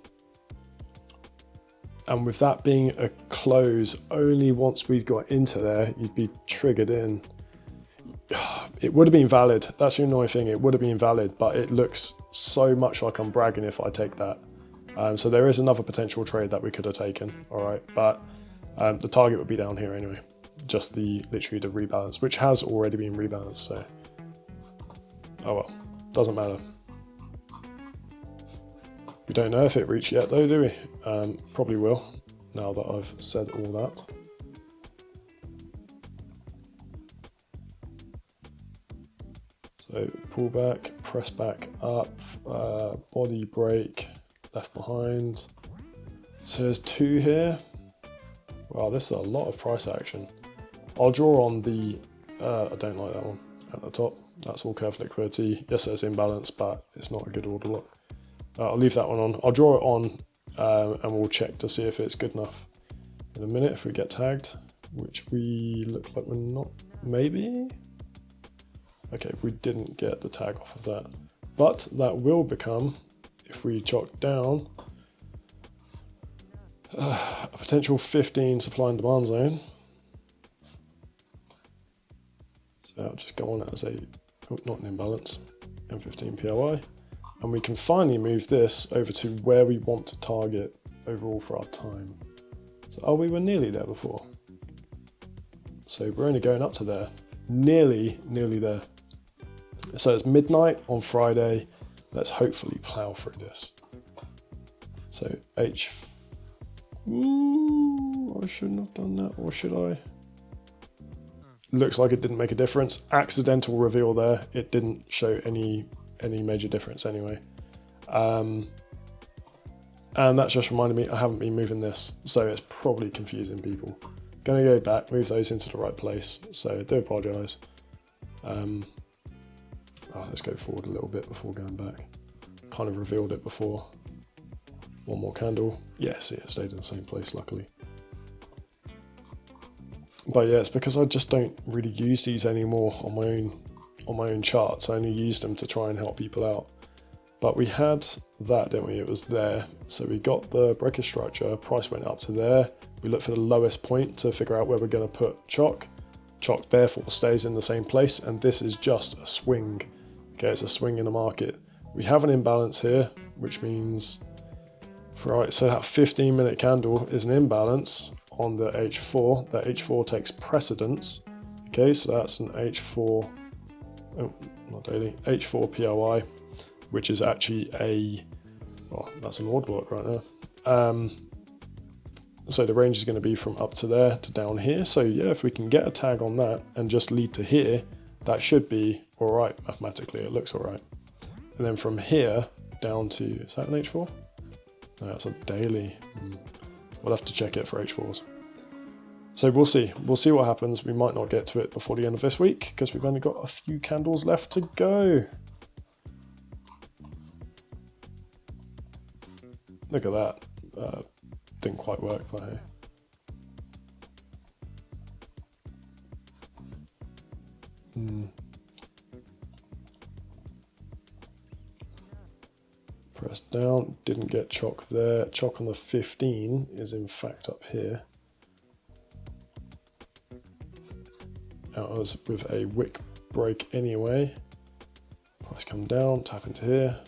with that being a close, only once we got into there, you'd be triggered in. It would have been valid. That's the annoying thing. It would have been valid, but it looks so much like I'm bragging if I take that. So there is another potential trade that we could have taken. All right, but the target would be down here anyway. Just literally the rebalance, which has already been rebalanced. So, oh well, doesn't matter. We don't know if it reached yet though, do we? Probably will, now that I've said all that. So pull back, press back up, body break, left behind. So there's 2 here. Wow, this is a lot of price action. I'll draw on the, I don't like that one at the top. That's all curve liquidity. Yes, there's imbalance, but it's not a good order look. I'll leave that one on. I'll draw it on and we'll check to see if it's good enough in a minute if we get tagged, which we look like we're not, maybe? Okay, we didn't get the tag off of that, but that will become, if we chalk down, a potential 15 supply and demand zone. So I'll just go on as a, not an imbalance, M15 PLI. And we can finally move this over to where we want to target overall for our time. So, we were nearly there before. So we're only going up to there, nearly there. So it's midnight on Friday. Let's hopefully plow through this. So I shouldn't have done that, or should I? Looks like it didn't make a difference. Accidental reveal there. It didn't show any major difference anyway. And that's just reminded me I haven't been moving this, so it's probably confusing people. Gonna go back, move those into the right place, so I do apologise. Let's go forward a little bit before going back. Kind of revealed it before. One more candle. Yes, it stayed in the same place, luckily. But yeah, it's because I just don't really use these anymore on my own charts. I only use them to try and help people out. But we had that, didn't we? It was there. So we got the breaker structure, price went up to there. We looked for the lowest point to figure out where we're going to put chalk. Chalk therefore stays in the same place, and this is just a swing. Okay, it's a swing in the market. We have an imbalance here, which means, right, so that 15-minute candle is an imbalance on the H4. That H4 takes precedence. Okay, so that's an H4, oh, not daily, H4 POI, which is actually a, well, that's an order block right now. So the range is going to be from up to there to down here. So yeah, if we can get a tag on that and just lead to here, that should be all right mathematically. It looks all right. And then from here down to, is that an H4? No, that's a daily. We'll have to check it for H4s. So we'll see. We'll see what happens. We might not get to it before the end of this week because we've only got a few candles left to go. Look at that. Didn't quite work, but hey. Press down, didn't get chalk there. Chalk on the 15 is in fact up here. Out was with a wick break anyway. Price come down, tap into here.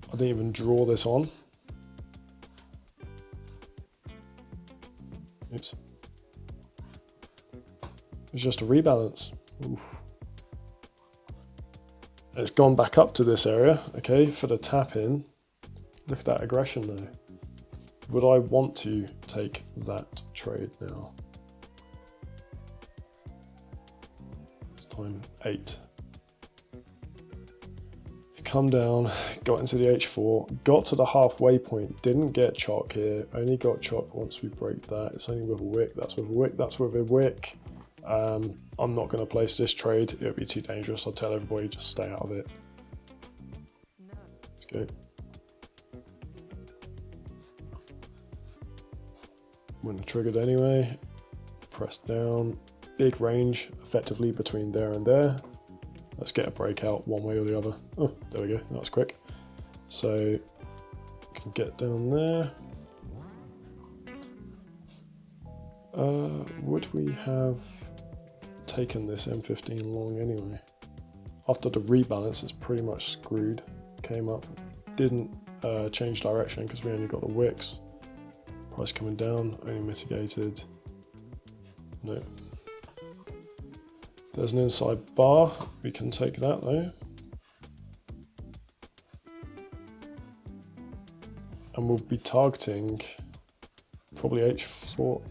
I didn't even draw this on. Oops. It's just a rebalance. Oof. It's gone back up to this area, okay, for the tap in. Look at that aggression though. Would I want to take that trade now? It's time 8. Come down, got into the H4, got to the halfway point, didn't get chalk here, only got chalk once we break that. It's only with a wick, that's with a wick, that's with a wick. I'm not going to place this trade, it would be too dangerous. I'll tell everybody just stay out of it. Let's go. Wouldn't have triggered anyway. Press down, big range effectively between there and there. Let's get a breakout one way or the other. Oh, there we go, that was quick. So, you can get down there. Would we have taken this M15 long anyway? After the rebalance, it's pretty much screwed. Came up, didn't change direction because we only got the wicks. Price coming down, only mitigated. No. There's an inside bar, we can take that though. And we'll be targeting probably H4.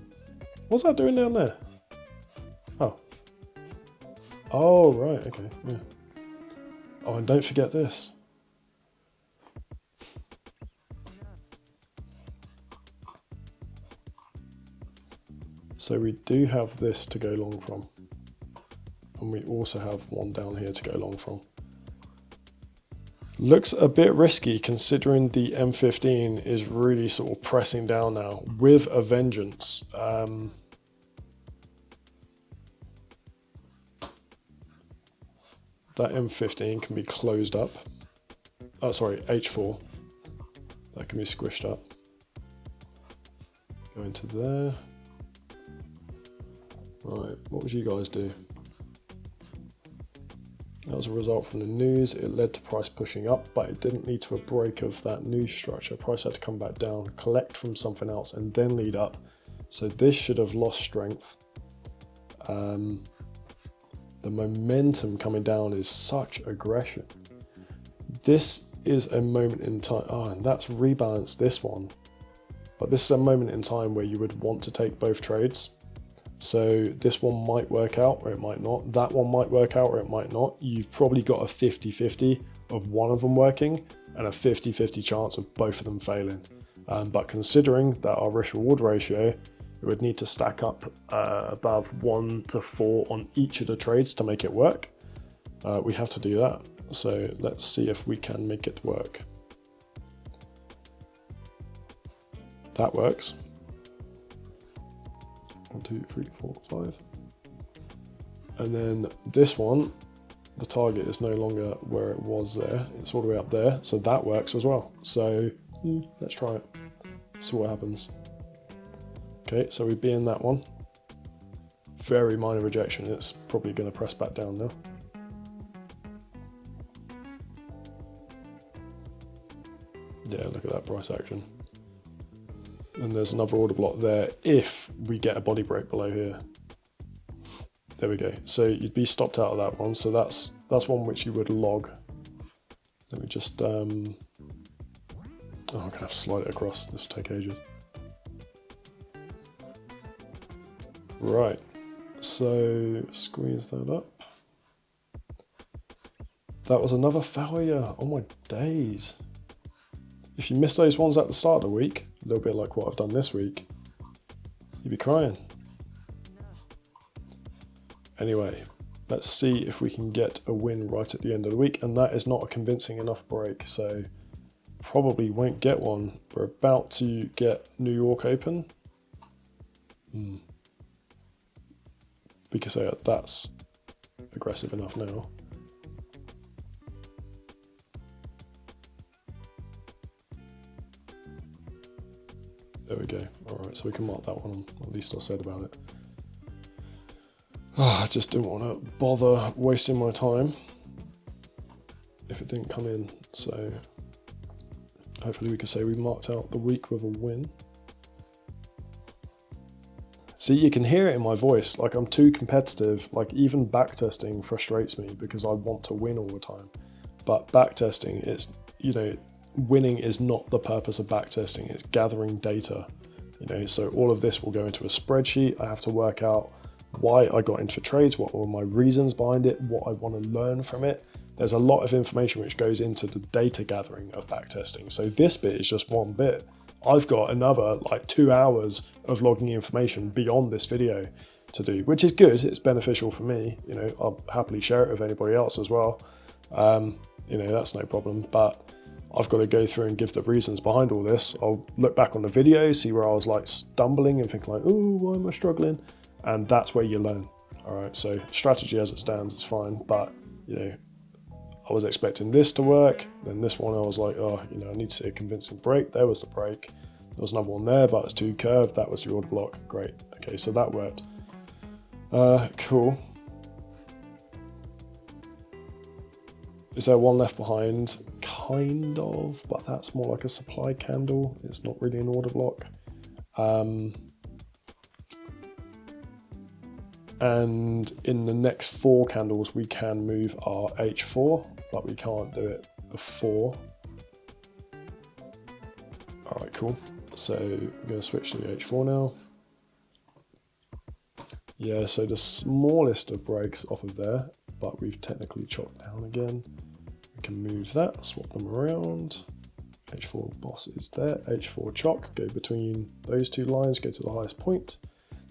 What's that doing down there? Oh. Oh, right, okay, yeah. Oh, and don't forget this. So we do have this to go long from. And we also have one down here to go long from. Looks a bit risky considering the M15 is really sort of pressing down now with a vengeance. That M15 can be closed up. Oh, sorry, H4. That can be squished up. Go into there. Right, what would you guys do? That was a result from the news. It led to price pushing up, but it didn't lead to a break of that news structure. Price had to come back down, collect from something else, and then lead up. So this should have lost strength. The momentum coming down is such aggression. This is a moment in time. Oh, and that's rebalanced this one. But this is a moment in time where you would want to take both trades. So this one might work out or it might not. That one might work out or it might not. You've probably got a 50-50 of one of them working and a 50-50 chance of both of them failing. But considering that our risk reward ratio, it would need to stack up above 1 to 4 on each of the trades to make it work. We have to do that. So let's see if we can make it work. That works. 1, 2, 3, 4, 5. And then this one, the target is no longer where it was there. It's all the way up there. So that works as well. So let's try it. See what happens. Okay, so we'd be in that one. Very minor rejection. It's probably going to press back down now. Yeah, look at that price action. And there's another order block there if we get a body break below here. There we go. So you'd be stopped out of that one. So that's one which you would log. Let me just oh, I'm gonna have to slide it across. This will take ages. Right. So squeeze that up. That was another failure. Oh my days. If you missed those ones at the start of the week, a little bit like what I've done this week, you'd be crying. Anyway, let's see if we can get a win right at the end of the week, and that is not a convincing enough break, so probably won't get one. We're about to get New York open. We can say that's aggressive enough now. There we go. All right, so we can mark that one. At least I said about it. Oh, I just didn't want to bother wasting my time if it didn't come in. So hopefully we can say we marked out the week with a win. See, you can hear it in my voice. Like, I'm too competitive. Like, even backtesting frustrates me because I want to win all the time. But backtesting, it's, you know, winning is not the purpose of backtesting. It's gathering data, you know. So all of this will go into a spreadsheet. I have to work out why I got into trades, what were my reasons behind it, what I want to learn from it. There's a lot of information which goes into the data gathering of backtesting. So this bit is just one bit. I've got another like 2 hours of logging information beyond this video to do, which is good. It's beneficial for me. You know, I'll happily share it with anybody else as well. You know, that's no problem, but I've got to go through and give the reasons behind all this. I'll look back on the video, see where I was like stumbling and think like, oh, why am I struggling? And that's where you learn. All right, so strategy as it stands is fine, but you know, I was expecting this to work. Then this one, I was like, oh, you know, I need to see a convincing break. There was the break. There was another one there, but it's too curved. That was the order block. Great. Okay, so that worked. Cool. Is there one left behind? Kind of, but that's more like a supply candle. It's not really an order block. And in the next 4 candles, we can move our H4, but we can't do it before. All right, cool. So I'm going to switch to the H4 now. Yeah, so the smallest of breaks off of there, but we've technically chopped down again. We can move that, swap them around. H4 boss is there. H4 chock, go between those 2 lines, go to the highest point.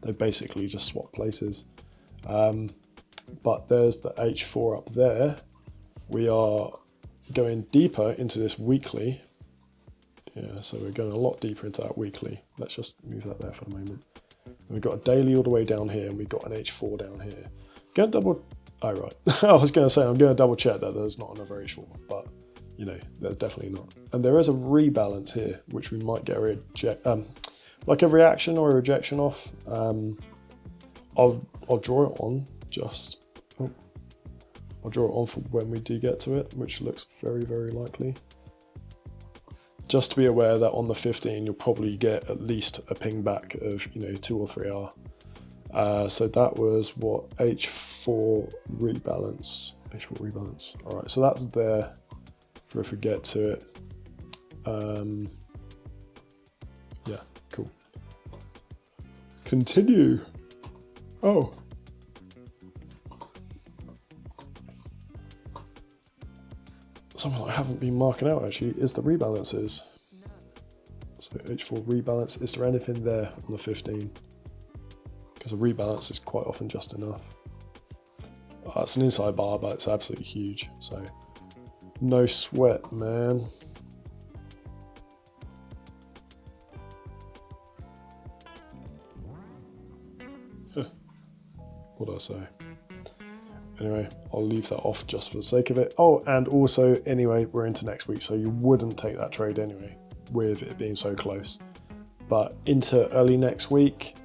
They basically just swap places. But there's the H4 up there. We are going deeper into this weekly. Yeah, so we're going a lot deeper into that weekly. Let's just move that there for the moment. And we've got a daily all the way down here, and we've got an H4 down here. Go double, oh right. I was going to say, I'm going to double check that there's not another H4, but you know, there's definitely not. And there is a rebalance here, which we might get like a reaction or a rejection off. I'll draw it on just, I'll draw it on for when we do get to it, which looks very, very likely. Just to be aware that on the 15, you'll probably get at least a ping back of, you know, 2 or 3 R. So that was what, H4 rebalance. All right, so that's there for if we get to it. Yeah, cool. Continue. Oh. Something I haven't been marking out actually is the rebalances. So H4 rebalance, is there anything there on the 15? Because a rebalance is quite often just enough. It's an inside bar, but it's absolutely huge. So no sweat, man. what did I say? Anyway, I'll leave that off just for the sake of it. Oh, and also, anyway, we're into next week, so you wouldn't take that trade anyway, with it being so close. But into early next week,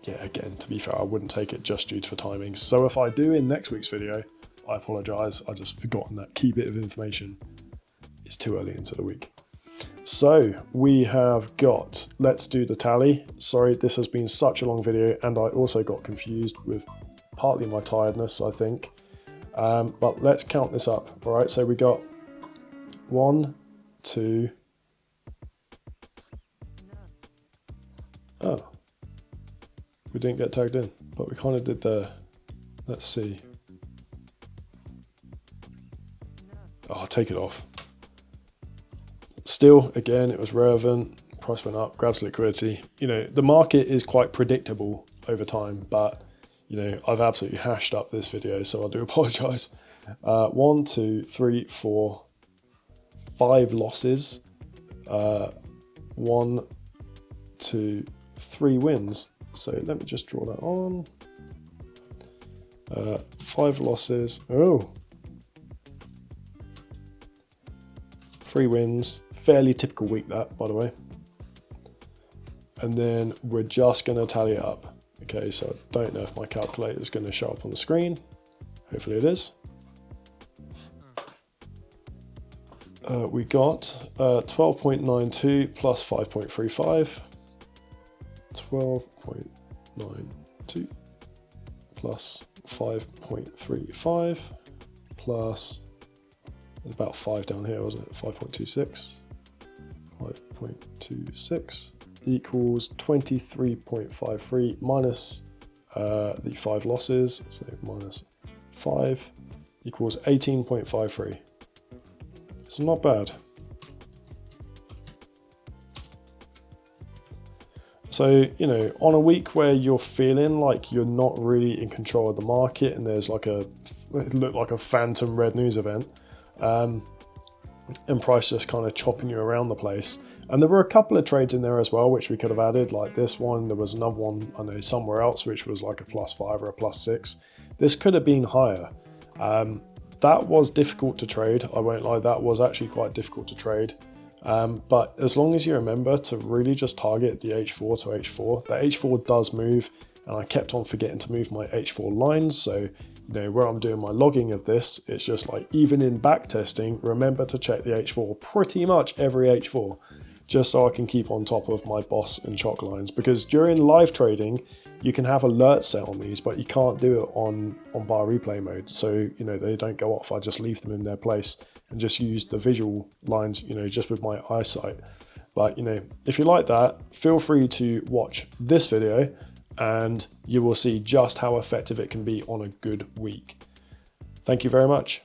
yeah, again, to be fair, I wouldn't take it just due to timings. So if I do in next week's video, I apologize. I just forgotten that key bit of information. It's too early into the week. So we have got, let's do the tally. Sorry, this has been such a long video, and I also got confused with partly my tiredness, I think. But let's count this up. All right, so we got 1, 2. Oh, we didn't get tagged in, but we kind of did the, let's see. Oh, I'll take it off. Still, again, it was relevant. Price went up, grabs liquidity. You know, the market is quite predictable over time, but you know, I've absolutely hashed up this video, so I do apologize. 1, 2, 3, 4, 5 losses. 1, 2, 3 wins. So let me just draw that on. 5 losses. Oh, 3 wins. Fairly typical week that, by the way. And then we're just going to tally it up. Okay, so I don't know if my calculator is going to show up on the screen. Hopefully it is. We got 12.92 plus 5.35. 12.92 plus 5.35 plus, there's about 5 down here, wasn't it? 5.26. 5.26 equals 23.53 minus the 5 losses, so minus 5 equals 18.53. It's not bad. So, you know, on a week where you're feeling like you're not really in control of the market and there's like it looked like a phantom red news event, and price just kind of chopping you around the place. And there were a couple of trades in there as well, which we could have added, like this one. There was another one, I know, somewhere else, which was like a +5 or a +6. This could have been higher. That was difficult to trade. I won't lie, that was actually quite difficult to trade. But as long as you remember to really just target the H4 to H4, the H4 does move, and I kept on forgetting to move my H4 lines. So, you know, where I'm doing my logging of this, it's just like, even in back testing, remember to check the H4 pretty much every H4, just so I can keep on top of my boss and chalk lines. Because during live trading, you can have alerts set on these, but you can't do it on bar replay mode. So, you know, they don't go off. I just leave them in their place and just use the visual lines, you know, just with my eyesight. But, you know, if you like that, feel free to watch this video and you will see just how effective it can be on a good week. Thank you very much.